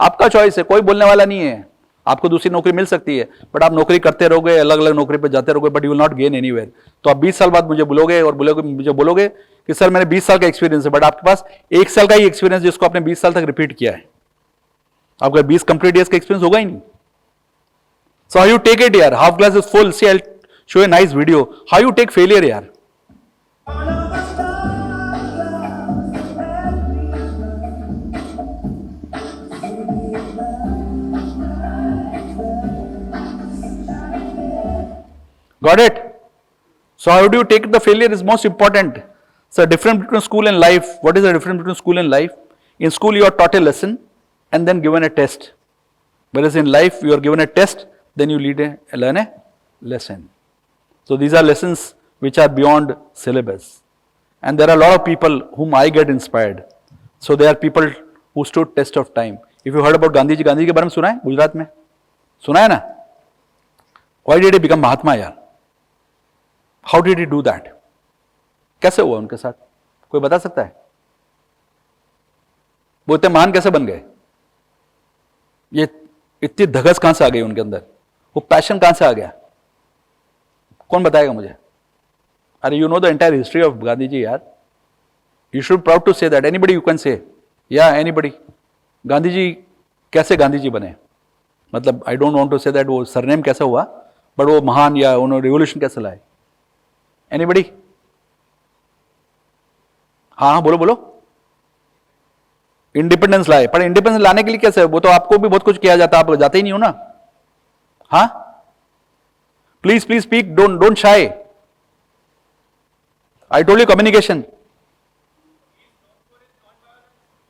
आपका चॉइस है, कोई बोलने वाला नहीं है. आपको दूसरी नौकरी मिल सकती है, बट आप नौकरी करते रहोगे, अलग अलग नौकरी पर जाते रहोगे, but you will not gain anywhere. तो आप 20 साल बाद मुझे बोलोगे और मुझे बोलोगे कि सर मैंने 20 साल का एक्सपीरियंस है, बट आपके पास 1 साल का ही एक्सपीरियंस जिसको आपने 20 साल तक रिपीट किया है. आपका 20 कंप्लीट ईयर्स का एक्सपीरियंस होगा ही नहीं. So how you take it यार, half glass is full. See I will show a nice video how you take failure यार. Got it? So how do you take the failure is most important. So difference between school and life. What is the difference between school and life? In school you are taught a lesson and then given a test. Whereas in life you are given a test, then you learn a lesson. So these are lessons which are beyond syllabus. And there are a lot of people whom I get inspired. So they are people who stood test of time. If you heard about Gandhi ji, Gandhi के बारे में सुना है गुजरात में? सुना है ना? Why did he become Mahatma यार? How did he do that? कैसे हुआ उनके साथ? कोई बता सकता है? वो इतने महान कैसे बन गए? ये इतनी धगस कहां से आ गई उनके अंदर? वो पैशन कहां से आ गया? कौन बताएगा मुझे? अरे you know the entire history of Gandhi ji यार. You should proud to say that. Anybody you can say, या एनीबडी. गांधी जी कैसे गांधी जी बने? मतलब I don't want to say that वो सरनेम कैसे हुआ, बट वो महान या उन्होंने रिवोल्यूशन कैसे लाए? एनीबडी? हाँ बोलो बोलो. इंडिपेंडेंस लाए. पर इंडिपेंडेंस लाने के लिए कैसे? वो तो आपको भी बहुत कुछ किया जाता है, आप जाते ही नहीं हो ना. हाँ please please speak, don't shy. I told you communication.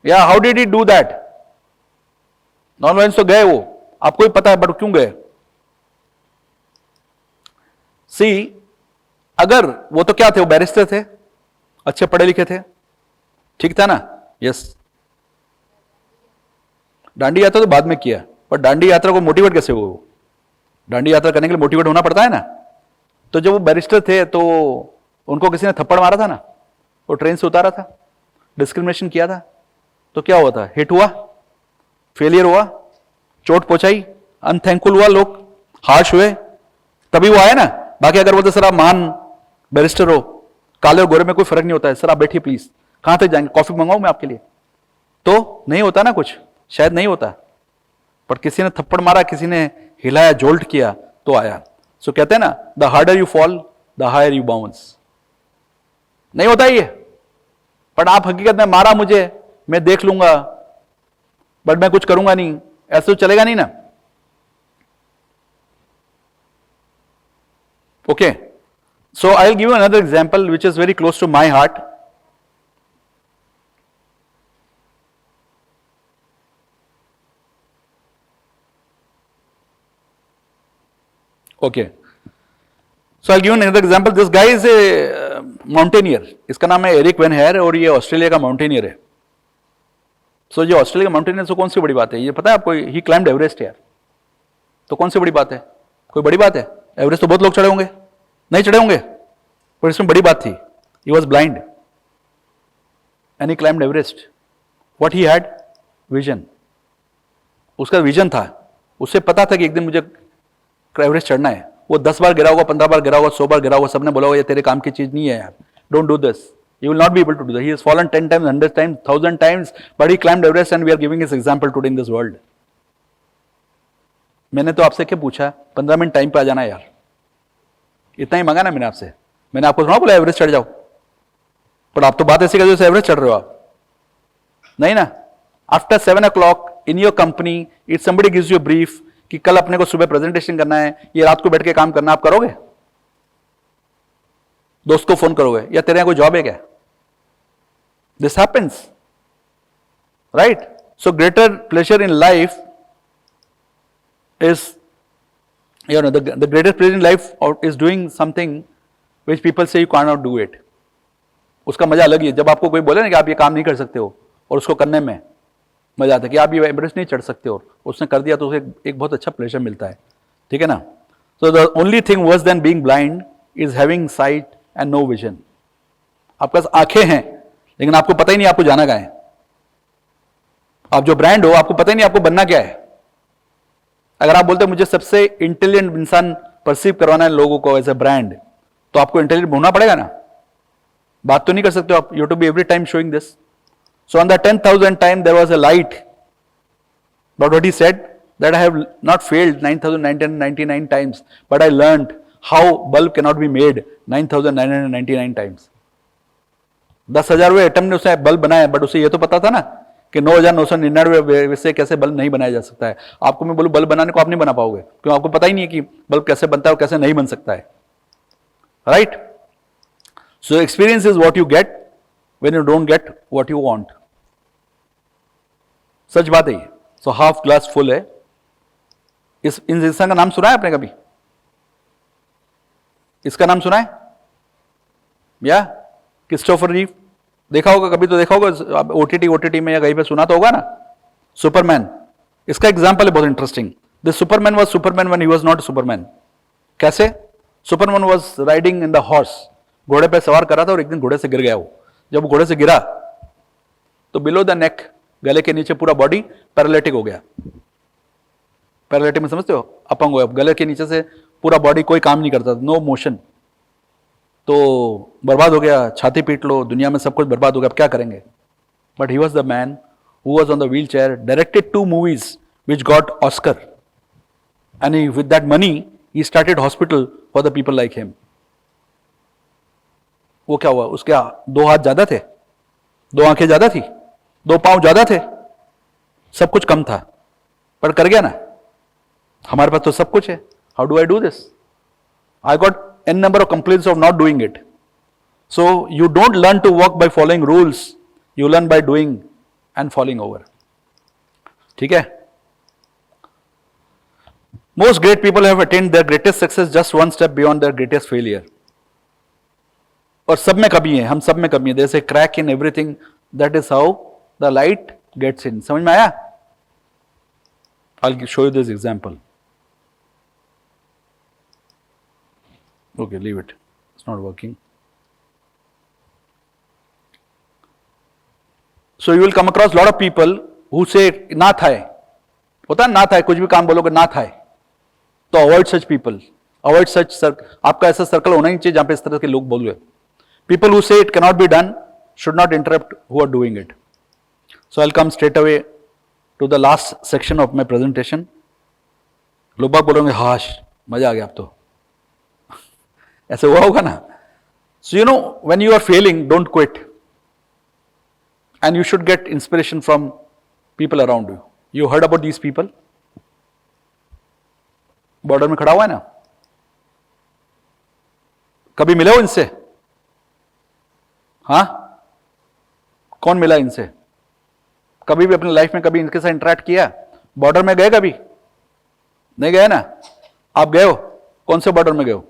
या how did he do that? Non violence तो गए वो, आपको ही पता है, बट क्यों गए? सी, अगर वो तो क्या थे, वो बैरिस्टर थे, अच्छे पढ़े लिखे थे, ठीक था ना? यस. दांडी यात्रा तो बाद में किया, पर दांडी यात्रा को मोटिवेट कैसे हुआ? दांडी यात्रा करने के लिए मोटिवेट होना पड़ता है ना. तो जब वो बैरिस्टर थे तो उनको किसी ने थप्पड़ मारा था ना, वो ट्रेन से उतारा था, डिस्क्रिमिनेशन किया था, तो क्या हुआ था? हिट हुआ, फेलियर हुआ, चोट पहुंचाई, अनथैंकफुल हुआ, लोग हार्श हुए, तभी वो आया ना. बाकी अगर बोलते सर आप महान बैरिस्टर हो, काले और गोरे में कोई फर्क नहीं होता है, सर आप बैठिए प्लीज, कहां तक जाएंगे, कॉफी मंगाऊं मैं आपके लिए? तो नहीं होता ना कुछ, शायद नहीं होता. पर किसी ने थप्पड़ मारा, किसी ने हिलाया, जोल्ट किया, तो आया. सो कहते हैं ना, the harder you fall the higher you bounce. नहीं होता ये. पर आप हकीकत में मारा मुझे, मैं देख लूंगा, बट मैं कुछ करूंगा नहीं, ऐसे तो चलेगा नहीं ना. Okay So I'll give you another example which is very close to my heart. Okay. So I'll give you another example. This guy is a mountaineer. इसका नाम है एरिक वेन हेयर और ये ऑस्ट्रेलिया का माउंटेनियर है. सो जो ऑस्ट्रेलिया का माउंटेनियर से कौन सी बड़ी बात है? ये पता है आपको? ही क्लाइम्ड एवरेस्ट यार. तो कौन सी बड़ी बात है? कोई बड़ी बात है? एवरेस्ट तो बहुत लोग चढ़े होंगे, नहीं चढ़े होंगे, पर इसमें बड़ी बात थी. He was blind and he climbed Everest. What he had? Vision. उसका विजन था, उसे पता था कि एक दिन मुझे एवरेस्ट चढ़ना है. वो 10 बार गिरा होगा, 15 बार गिरा होगा, 100 बार गिरा होगा, सबने बोला होगा ये तेरे काम की चीज नहीं है यार, don't do this, you will not be able to do that. He has fallen 10 times, 100 times, 1000 times, but he climbed Everest and we are giving his example today in this world. मैंने तो आपसे क्या पूछा? 15 मिनट टाइम पे आ जाना यार, इतना ही मांगा ना मैंने आपसे. मैंने आपको थोड़ा बोला एवरेस्ट चढ़ जाओ, पर आप तो बात ऐसी कर जैसे एवरेस्ट चढ़ रहे हो आप. नहीं ना. After 7 o'clock in your company, if somebody gives you a brief कि कल अपने को सुबह प्रेजेंटेशन करना है, ये रात को बैठ के काम करना, आप करोगे? दोस्त को फोन करोगे? या तेरे यहाँ कोई जॉब है क्या? This happens, right? So greater pleasure in life is, the greatest pleasure in life is doing something which people say you cannot do it. उसका मजा अलग ही है. जब आपको कोई बोले ना कि आप ये काम नहीं कर सकते हो और उसको करने में मजा आता है, कि आप ये एवरेस्ट नहीं चढ़ सकते हो, उसने कर दिया तो उसे एक बहुत अच्छा प्लेजर मिलता है. ठीक है ना? So the only thing worse than being blind is having sight and no vision. आपके पास आंखें हैं लेकिन आपको पता ही नहीं आपको जाना कहाँ है. आप जो ब्रांड हो, आपको पता ही नहीं आपको बनना क्या है. अगर आप बोलते मुझे सबसे इंटेलिजेंट इंसान परसीव करवाना है लोगों को एज ए ब्रांड, तो आपको इंटेलिजेंट होना पड़ेगा ना. बात तो नहीं कर सकते हो आप. You to be every time showing this. So on the 10,000 time there was a light, but what he said that I have not failed 9,999 times, but I learned how bulb can not be made 9,999 times. 10,000वें एटम ने उसने बल्ब बनाया, बट उसे ये तो पता था ना कि 9,999 से कैसे बल्ब नहीं बनाया जा सकता है. आपको मैं बोलूं बल्ब बनाने को आप नहीं बना पाओगे, क्यों? आपको पता ही नहीं है कि बल्ब कैसे बनता है और कैसे नहीं बन सकता है. Right? So experience is what you get when you don't get what you want. सच बात है ये. सो हाफ ग्लास फुल है. इस इंसान का नाम सुना है आपने कभी? इसका नाम सुना है? या क्रिस्टोफर रीव देखा होगा कभी, तो देखा होगा ओटीटी में या कहीं पे सुना तो होगा ना. सुपरमैन, इसका एग्जांपल है बहुत interesting. This Superman was Superman when he was not Superman. कैसे? Superman was riding in the horse, घोड़े पे सवार कर रहा था और एक दिन घोड़े से गिर गया वो. जब घोड़े से गिरा तो बिलो द नेक, गले के नीचे पूरा बॉडी पैरालिटिक हो गया. पैरालिटिक में समझते हो? अपंग हो. गले के नीचे से पूरा बॉडी कोई काम नहीं करता, नो मोशन. तो बर्बाद हो गया, छाती पीट लो, दुनिया में सब कुछ बर्बाद हो गया, अब क्या करेंगे? But he was the man who was on the wheel chair, directed 2 movies which got Oscar, and with that money he started hospital for the people like him. वो क्या हुआ? उसके 2 हाथ ज्यादा थे, 2 आंखें ज्यादा थी, 2 पांव ज्यादा थे, सब कुछ कम था, पर कर गया ना. हमारे पास तो सब कुछ है. How do I do this? I got n number of complaints of not doing it. So you don't learn to walk by following rules, you learn by doing and falling over. ठीक है? Most great people have attained their greatest success just one step beyond their greatest failure. और सब में कमी है, हम सब में कमी है. There's a crack in everything. That is how the light gets in. समझ में आया? I'll show you this example. Okay, leave it. It's not working. So you will come across lot of people who say ना था. होता है ना था, कुछ भी काम बोलोगे ना था. तो avoid such people, avoid such circle. आपका ऐसा सर्कल होना ही चाहिए जहां पे इस तरह के लोग बोल रहे. People who say it can not be done should not interrupt who are doing it. So I will come straight away to the last section of my presentation. लोग बाग बोलोगे हाश मजा आ गया अब तो. ऐसे हुआ होगा ना. So you know when you are failing, don't quit, and you should get inspiration from people around you. You heard about these people? Border में खड़ा हुआ है ना, कभी मिले हो इनसे? हाँ, कौन मिला इनसे? कभी भी अपनी लाइफ में कभी इनके साथ इंटरेक्ट किया? बॉर्डर में गए कभी? नहीं गए ना? आप गए हो? कौन से बॉर्डर में गए हो?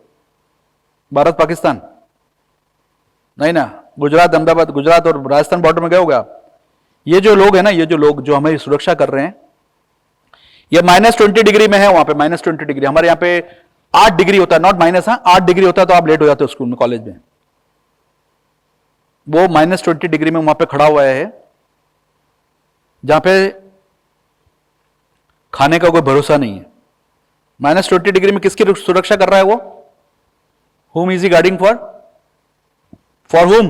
भारत पाकिस्तान? नहीं ना? गुजरात, अहमदाबाद, गुजरात और राजस्थान बॉर्डर में गए होगे आप? ये जो लोग हैं ना, ये जो लोग जो हमारी सुरक्षा कर रहे हैं, ये -20 डिग्री में है, वहां पे -20 डिग्री। हमारे यहाँ पे 8 डिग्री होता है, नॉट माइनस, हाँ 8 डिग्री होता है, तो आप लेट हो जाते हो स्कूल में, कॉलेज में। वो -20 डिग्री में वहां पे खड़ा हुआ है, जहां पे खाने का कोई भरोसा नहीं है। -20 डिग्री में किसकी सुरक्षा कर रहा है वो? Whom is he guarding for? For whom?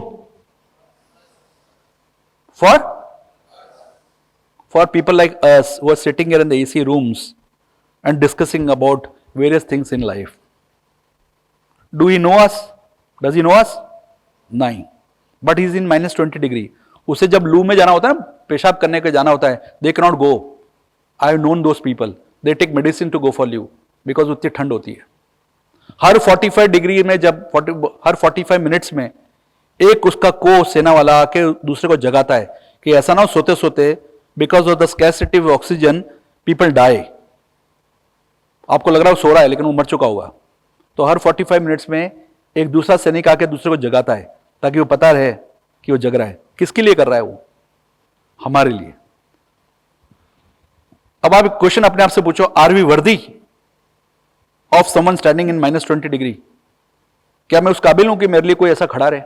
For people like us who are sitting here in the AC rooms and discussing about various things in life. Do he know us? Does he know us? नहीं. But he is in -20 degree. उसे जब लू में जाना होता है ना, पेशाब करने के जाना होता है, they cannot go. I have known those people. They take medicine to go for leave because उतनी ठंड होती है। हर 45 डिग्री में हर 45 मिनट्स में एक उसका को सेना वाला आके दूसरे को जगाता है कि ऐसा ना हो सोते सोते because of the scarcity of oxygen people die. आपको लग रहा है वो सो रहा है, लेकिन वो मर चुका होगा। तो हर 45 मिनट्स में एक दूसरा सैनिक आके दूसरे को जगाता है ताकि वो पता रहे कि वो जग रहा है। किसके लिए कर रहा है वो? हमारे लिए। अब आप क्वेश्चन अपने आप से पूछो, are we worthy of someone standing in -20 degree? क्या मैं उस काबिल हूं कि मेरे लिए कोई ऐसा खड़ा रहे?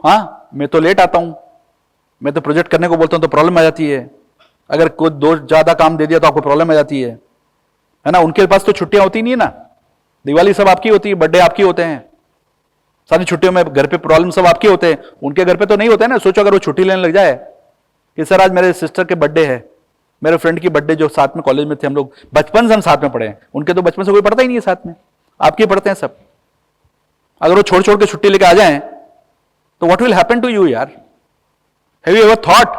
हाँ, मैं तो लेट आता हूं, मैं तो प्रोजेक्ट करने को बोलता हूं तो प्रॉब्लम आ जाती है। अगर कोई दो ज्यादा काम दे दिया तो आपको प्रॉब्लम आ जाती है ना? उनके पास तो छुट्टियां होती नहीं है ना, दिवाली सब आपकी होती है, बर्थडे आपकी होते हैं, सारी छुट्टियों में घर पे प्रॉब्लम सब आपके होते हैं, उनके घर पे तो नहीं होते ना। सोचो अगर वो छुट्टी लेने लग जाए कि सर आज मेरे सिस्टर के बर्थडे है, मेरे फ्रेंड की बर्थडे, जो साथ में कॉलेज में थे हम लोग, बचपन से हम साथ में पढ़े हैं, उनके तो बचपन से कोई पढ़ता ही नहीं है साथ में, आपके पढ़ते हैं सब। अगर वो छोड़ छोड़ के छुट्टी लेके आ जाएं तो what will happen to you यार? Have you ever thought?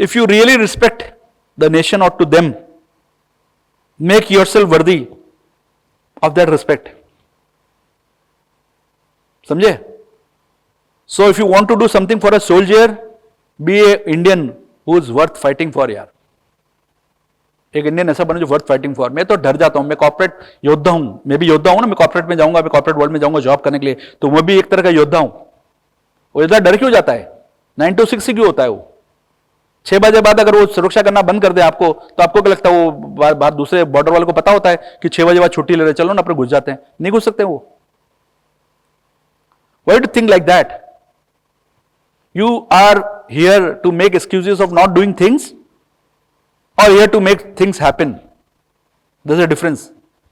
If you really respect the nation और to them, make yourself worthy of that respect. समझे? So if you want to do something for a soldier, be a Indian who is worth fighting for यार। एक इंडियन ऐसा बने जो वर्थ फाइटिंग फॉर। मैं तो डर जाता हूं, मैं कॉर्पोरेट योद्धा हूं, मैं भी योद्धा हूं ना, मैं कॉर्पोरेट में जाऊंगा, मैं कॉर्पोरेट वर्ल्ड में जाऊंगा जॉब करने के लिए, तो मैं भी एक तरह का योद्धा हूं। वो इतना डर क्यों जाता है? 9 to 6 क्यों होता है वो? 6 बजे बाद अगर वो सुरक्षा करना बंद कर दे आपको, तो आपको क्या लगता है वो बाहर दूसरे बॉर्डर वालों को पता होता है कि 6 बजे बाद छुट्टी ले रहे, चलो ना अपने घुस जाते हैं? नहीं घुस सकते वो। Why do you think like that? You are here to make excuses of not doing things or here to make things happen? There's a difference.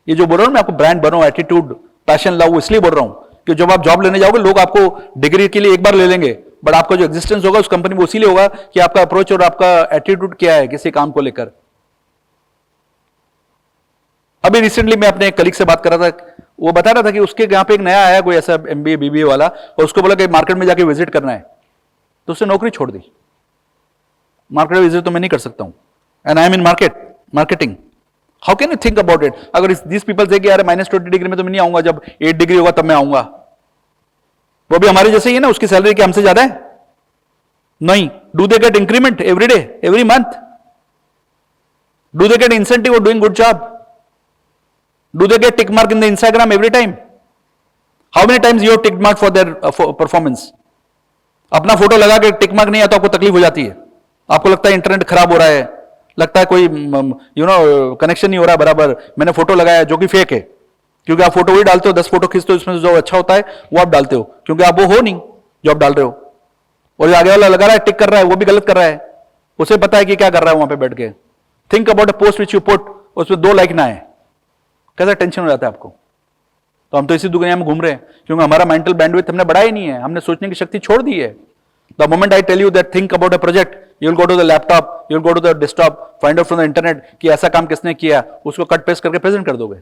ये जो बोल रहा हूं मैं आपको, ब्रांड बनो, एटीट्यूड, पैशन, लव, इसलिए बोल रहा हूं कि जब आप जॉब लेने जाओगे लोग आपको डिग्री के लिए एक बार ले लेंगे, बट आपका जो एग्जिस्टेंस होगा उस कंपनी में इसीलिए होगा कि आपका अप्रोच और आपका एटीट्यूड क्या है किसी काम को लेकर। अभी रिसेंटली मैं अपने एक कलीग से बात कर रहा था, वो बता रहा था कि उसके यहाँ पे एक नया आया कोई ऐसा MBA BBA वाला, और उसको बोला कि मार्केट में जाके विजिट करना है, तो उसने नौकरी छोड़ दी। मार्केट विजिट तो मैं नहीं कर सकता हूं, and I am in marketing. How can you think about it? अगर दिस पीपल से कि यार -20 डिग्री में तो मैं नहीं आऊंगा, जब 8 डिग्री होगा तब मैं आऊंगा। वो भी हमारे जैसे ही है ना, उसकी सैलरी क्या हमसे ज्यादा है? नहीं। Do they get increment every day, every month? Do they get incentive for doing good job? Do they get tick mark in the Instagram every time? How many times you have tick mark for their performance? अपना फोटो लगा के टिक मार्क नहीं आता, आपको तकलीफ हो जाती है, आपको लगता है इंटरनेट खराब हो रहा है, लगता है कोई कनेक्शन नहीं हो रहा है बराबर, मैंने फोटो लगाया जो कि फेक है, क्योंकि आप फोटो वही डालते हो, 10 फोटो खींचते हो, इसमें जो अच्छा होता है वो आप डालते हो, क्योंकि आप वो हो नहीं जो आप डाल रहे हो। और जो आगे वाला लगा रहा है, टिक कर रहा है, वो भी गलत कर रहा है, उसे पता है कि क्या कर रहा है वहां पे बैठ के। Think about a post which you put, उसमें 2 लाइक ना है, कैसा टेंशन हो जाता है आपको? तो हम तो इसी दुनिया में घूम रहे हैं क्योंकि हमारा मेंटल बैंडविड्थ हमने बढ़ाया ही नहीं है, हमने सोचने की शक्ति छोड़ दी है। The moment I tell you that think about a project, you will go to the laptop, you will go to the desktop, find out from the internet कि ऐसा काम किसने किया, उसको कट पेस्ट करके प्रेजेंट कर दोगे।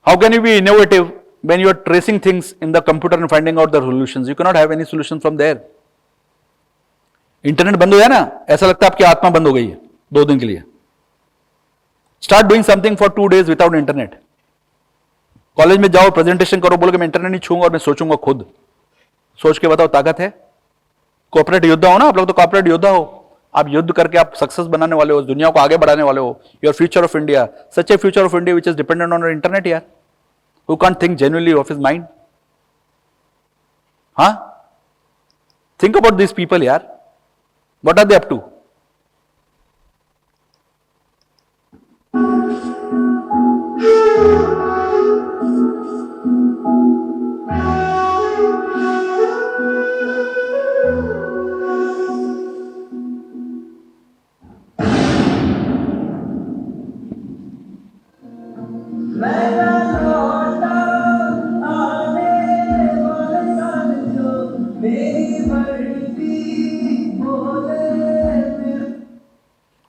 How can you be innovative when you are tracing things in the computer and finding out the solutions? You can not have any solution from there. Internet बंद हो जाए ना, ऐसा लगता है आपकी आत्मा बंद हो गई है 2 दिन के लिए। Start doing something for 2 days without internet. College में जाओ, प्रेजेंटेशन करो, बोलो कि मैं इंटरनेट नहीं छूंगा और मैं सोचूंगा खुद। सोच के बताओ, ताकत है? कॉर्पोरेट योद्धा हो ना आप लोग, तो कॉर्पोरेट योद्धा हो। आप युद्ध करके आप सक्सेस बनाने वाले हो, दुनिया को आगे बढ़ाने वाले हो। Your future of India, such a future of India which is dependent on internet यार। Who can't think genuinely of his mind? हाँ, think about this people what, are they up to टू?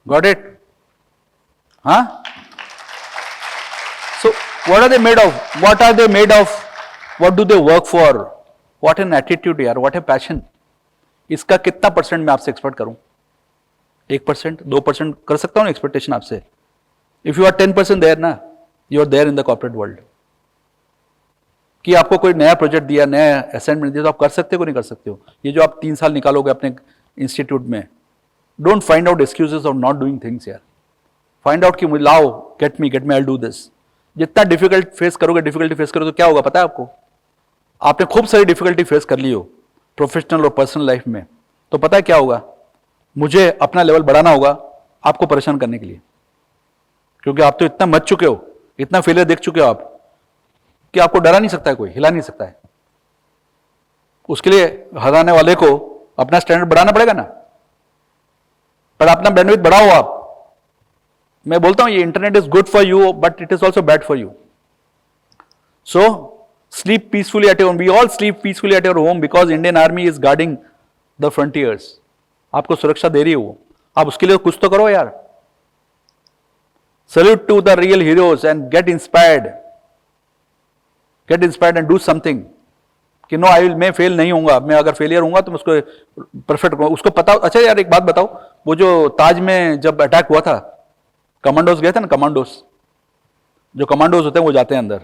Got it? Huh? So, what are they made of? What are they made of? What do they work for? What an attitude यार, what a passion. इसका कितना परसेंट मैं आपसे एक्सपेक्ट करूं? 1%, 2% कर सकता हूं एक्सपेक्टेशन आपसे? इफ यू आर 10% देयर ना, you are there in the corporate world. कि आपको कोई नया प्रोजेक्ट दिया, नया असाइनमेंट दिया, तो आप कर सकते हो कि नहीं कर सकते हो? ये जो आप 3 साल निकालोगे अपने इंस्टीट्यूट में, don't find out excuses of not doing things यार। फाइंड आउट कि मुझे लाओ, get me, I will do this. जितना डिफिकल्टी फेस करोगे तो क्या होगा पता है आपको? आपने खूब सारी डिफिकल्टी फेस कर ली हो प्रोफेशनल और पर्सनल लाइफ में, तो पता है क्या होगा? मुझे अपना लेवल बढ़ाना होगा आपको परेशान करने के लिए, क्योंकि आप तो इतना मच चुके हो, इतना फेलियर देख चुके हो आप, कि आपको डरा नहीं सकता है, कोई हिला नहीं सकता है। उसके लिए हराने वाले को अपना स्टैंडर्ड बढ़ाना पड़ेगा ना। पर अपना बैंडविड्थ बढ़ाओ आप। मैं बोलता हूं ये internet is good for you, but it is also bad for you. So sleep peacefully at your home. We all sleep peacefully at your home because Indian army is guarding the frontiers. आपको सुरक्षा दे रही है वो, आप उसके लिए कुछ तो करो यार। Salute to the real heroes and get inspired and do something. कि नो, मैं फेल नहीं होऊंगा, मैं अगर फेलियर होऊंगा तो मैं उसको परफेक्ट करूंगा। उसको पता। अच्छा यार एक बात बताओ, वो जो ताज में जब अटैक हुआ था, कमांडोज गए थे ना, कमांडोज, जो कमांडोज होते हैं वो जाते हैं अंदर,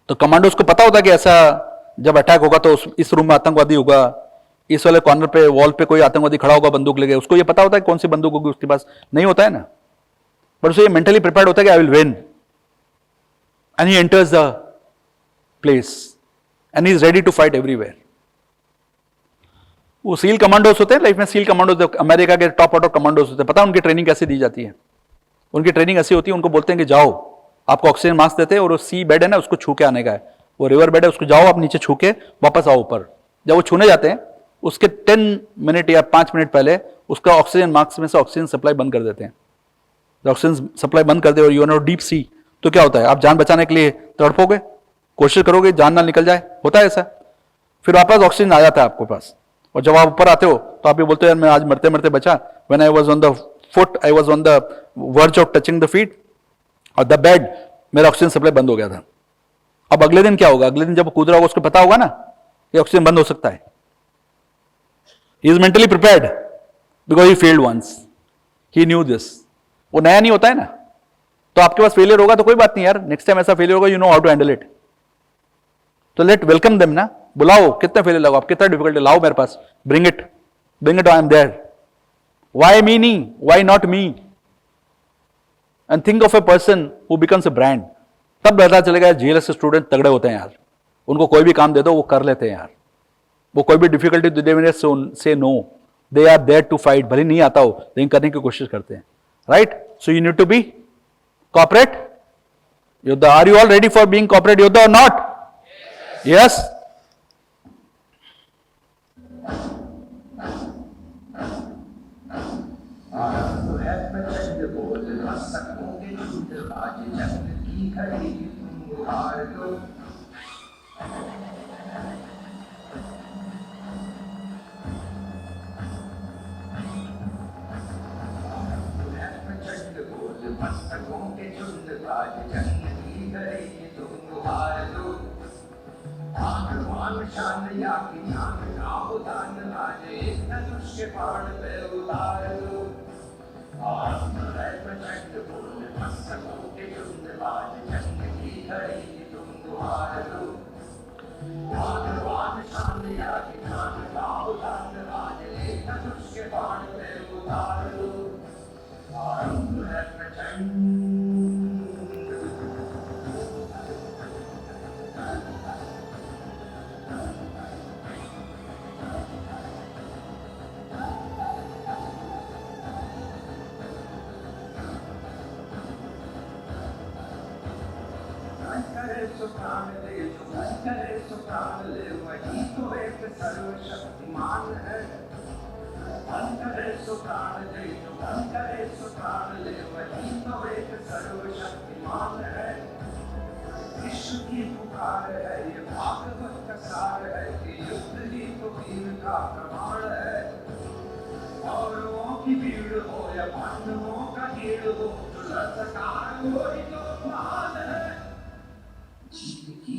तो कमांडोज को पता होता कि ऐसा जब अटैक होगा तो इस रूम में आतंकवादी होगा, इस वाले कॉर्नर पे वॉल पे कोई आतंकवादी खड़ा होगा बंदूक लेके। उसको ये पता होता है कौन सी बंदूक होगी उसके पास? नहीं होता है ना। पर उसे ये मेंटली प्रिपेयर्ड होता है कि I will win, and he enters the place and he is ready to fight everywhere. वो सील कमांडोज होते हैं लाइफ में, सील कमांडोज अमेरिका के टॉप ऑर्डर कमांडोज होते हैं। पता है उनकी ट्रेनिंग कैसे दी जाती है? उनकी ट्रेनिंग ऐसी होती है, उनको बोलते हैं कि जाओ, आपको ऑक्सीजन मास्क देते हैं और वो सी बेड है ना उसको छू के आने का है, वो रिवर बेड है उसको जाओ आप नीचे छू के वापस आओ ऊपर। जब वो छूने जाते हैं उसके 10 मिनट या 5 मिनट पहले उसका ऑक्सीजन मास्क में से ऑक्सीजन सप्लाई बंद कर देते हैं। जब ऑक्सीजन सप्लाई बंद कर दे और यू आर डीप सी, तो क्या होता है? आप जान बचाने के लिए तड़पोगे, कोशिश करोगे जान ना निकल जाए, होता है ऐसा। फिर वापस ऑक्सीजन आ जाता है आपके पास, और जब आप ऊपर आते हो तो आप ये बोलते हो यार मैं आज मरते मरते बचा। When I was on the foot, I was on the verge of touching the feet और द बेड, मेरा ऑक्सीजन सप्लाई बंद हो गया था। अब अगले दिन क्या होगा? अगले दिन जब कूद रहा होगा उसको पता होगा ना कि ऑक्सीजन बंद हो सकता है। He is mentally prepared because he failed once, he knew this. वो नया नहीं होता है ना, तो आपके पास फेलियर होगा तो कोई बात नहीं यार, नेक्स्ट टाइम ऐसा फेलियर होगा, you know how to handle it. तो लेट वेलकम देम ना, बुलाओ, कितना फेलियर लगाओ, कितना डिफिकल्टी लाओ मेरे पास, bring it, I am there. Why me नहीं, why not me? And think of a person who becomes a brand. तब पता चलेगा जीएलएस के स्टूडेंट तगड़े होते हैं यार, उनको कोई भी काम दे दो वो कर लेते हैं यार। वो कोई भी डिफिकल्टी दे देंगे say no, they are there to fight. भले नहीं आता हो लेकिन करने की कोशिश करते हैं, right? So you need to be corporate योद्धा। Are you all ready for being corporate योद्धा और नॉट? यस।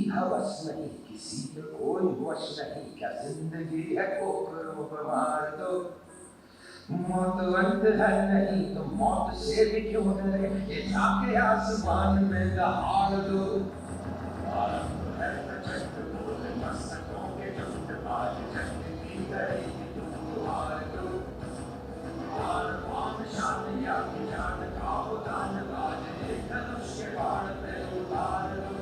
हवस नहीं किसी पे कोई वश नहीं, क्या जिंदगी है कोकरों पर मार दो। मौत अंत है नहीं तो मौत से भी क्यों डरे, ये जाके आसमान में दहाड़ दो। आरंभ है प्रचंड बोले मस्तकों के झुंड, आज जंग की करेगी तुम हार दो। आन शान या की जान का दान, आज एक धनुष के बाण पे उतार दो।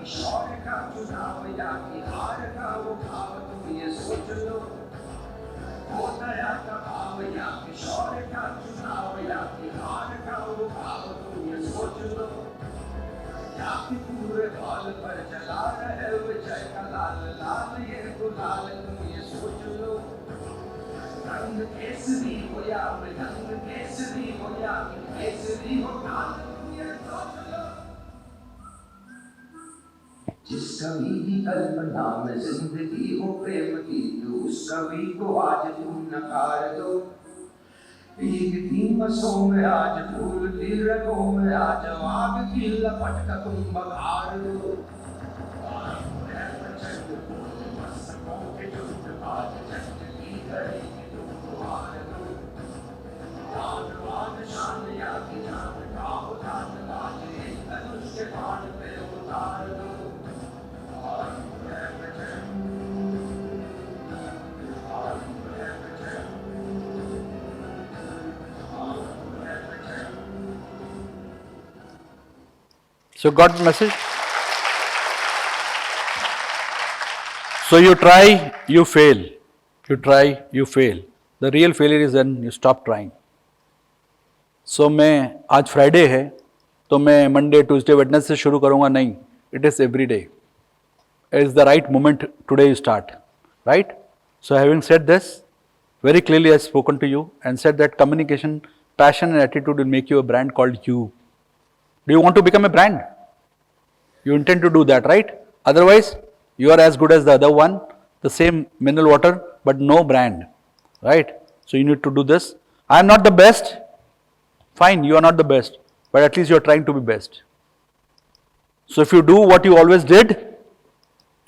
शौर्य का चुनाव या की हार का वो भाव, तुम ये सोच लो। हो दया का भाव या कि शौर्य का चुनाव, या कि हार का वो भाव, तुम ये सोच लो। या कि पूरे बाल पर जला रहे विजय का लाल लाल ये गुलाल, तुम ये सोच लो। रंग केसरी हो या मृदंग केसरी हो, या कि केसरी हो काल, तुम ये सोच लो। जिस कवि की कल्पना में जिंदगी हो प्रेम की, तो उस कवि को आज तुम नकार दो। भीगती बसों में आज, फूलती रगों में आज, आग की लपट का तुम बघार दो। आरंभ है प्रचंड बोले मस्तकों के झुंड, आज जंग की करेगी तुम हार दो। दान शान या की जान का दान, आज एक धनुष के बाण पे उतार दो। So got the message? So you try, you fail. You try, you fail. The real failure is when you stop trying. So मैं आज फ्राइडे है तो मैं मंडे ट्यूसडे वेडनेसडे से शुरू करूँगा नहीं. It is every day. It is the right moment today you start. Right? So having said this, very clearly I have spoken to you and said that communication, passion and attitude will make you a brand called you. Do you want to become a brand? You intend to do that, right? Otherwise, you are as good as the other one, the same mineral water, but no brand, right? So you need to do this. I am not the best. Fine, you are not the best, but at least you are trying to be best. So if you do what you always did,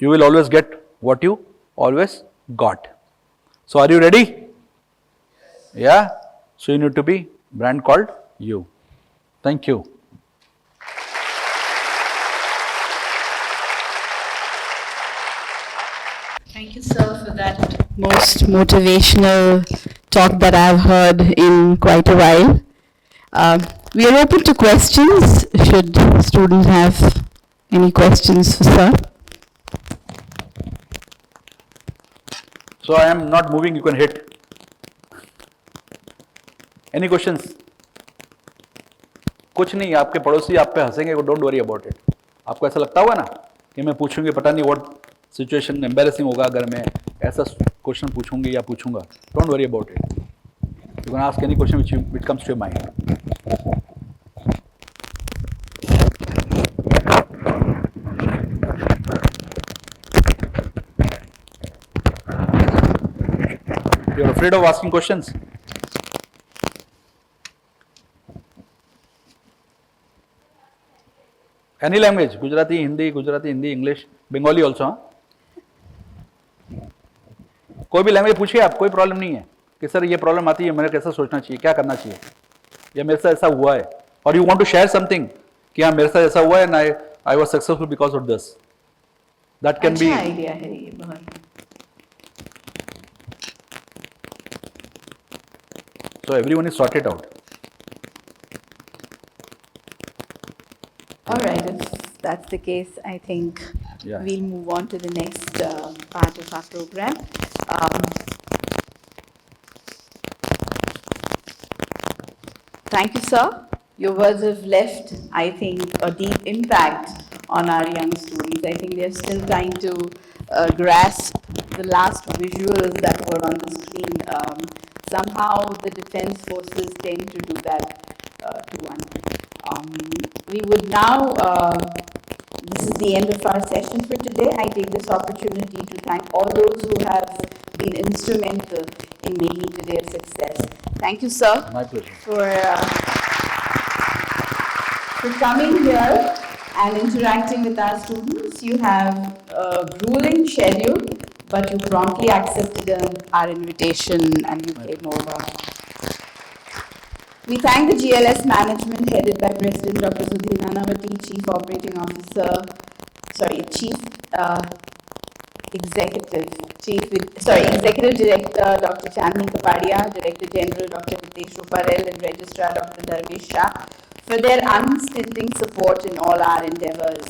you will always get what you always got. So are you ready? Yeah? So you need to be brand called you. Thank you. Thank you, sir, for that most motivational talk that I've heard in quite a while. We are open to questions. Should students have any questions for sir? So I am not moving, you can hit. Any questions? कुछ नहीं, आपके पड़ोसी आप पे हंसेंगे, डोंट वरी अबाउट इट. आपको ऐसा लगता होगा ना कि मैं पूछूंगी, पता नहीं व्हाट सिचुएशन एम्बैरेसिंग होगा अगर मैं ऐसा क्वेश्चन पूछूंगी या पूछूंगा. Don't worry about it. You can ask any question which comes to your mind. afraid of asking questions? Any language, Gujarati, Hindi, English, Bengali also, हाँ? कोई भी लैंग्वेज पूछिए आप, कोई प्रॉब्लम नहीं है कि सर ये प्रॉब्लम आती है, मैंने कैसे सोचना चाहिए, क्या करना चाहिए, या मेरे साथ ऐसा हुआ है, और you want to share something कि हाँ मेरे साथ ऐसा हुआ है and I was successful because of this, that can be. अच्छा आइडिया है ये बहुत. So everyone is sorted out. All right, if that's the case, I think Yeah. we'll move on to the next part of our program. Thank you, sir. Your words have left, I think, a deep impact on our young students. I think they're still trying to grasp the last visuals that were on the screen. Somehow the defense forces tend to do that to one. We would now, this is the end of our session for today. I take this opportunity to thank all those who have been instrumental in making today a success. Thank you, sir, My pleasure. for coming here and interacting with our students. You have a grueling schedule, but you promptly accepted our invitation and you came over. We thank the GLS management headed by President Dr. Sudhir Nanavati, Chief Operating Officer, Executive Director Dr. Chandni Kapadia, Director General Dr. Hitesh Ruparel, and Registrar Dr. Darvish Shah for their unstinting support in all our endeavors.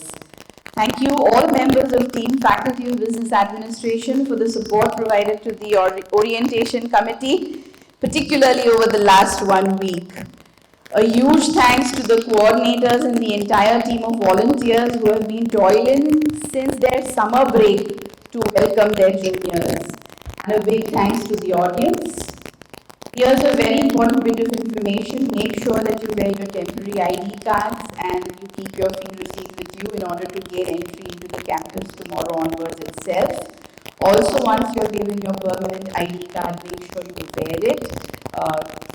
Thank you all members of Team Faculty of Business Administration for the support provided to the Orientation Committee, particularly over the last 1 week. A huge thanks to the coordinators and the entire team of volunteers who have been toiling since their summer break to welcome their juniors. And a big thanks to the audience. Here's a very important bit of information. Make sure that you wear your temporary ID cards and you keep your field receipt with you in order to gain entry into the campus tomorrow onwards itself. Also, once you're given your permanent ID card, make sure you wear it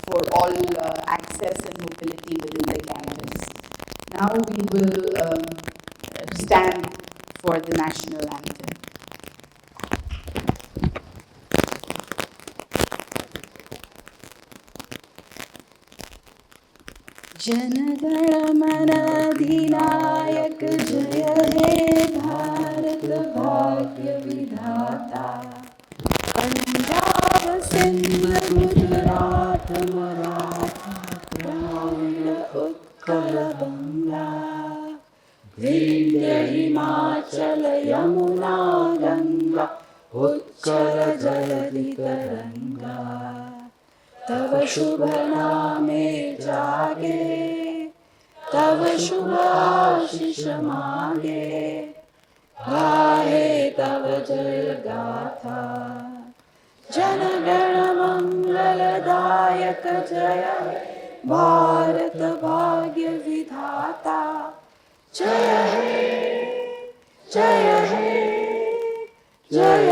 for all access and mobility within the campus. Now we will stand for the national anthem. जनगण मन अधिनायक जय हे भारत भाग्य विधाता पंजाब सिंध गुजरात मराठा द्राविड़ उत्कल गंगा विंध्य हिमाचल यमुना गंगा उत्कल जलधि तरंगा तव शुभ नामे जागे तव शुभ आशीष मांगे गाहे तव जय गाथा जनगण मंगलदायक जय हे भारत भाग्य विधाता जय हे जय हे जय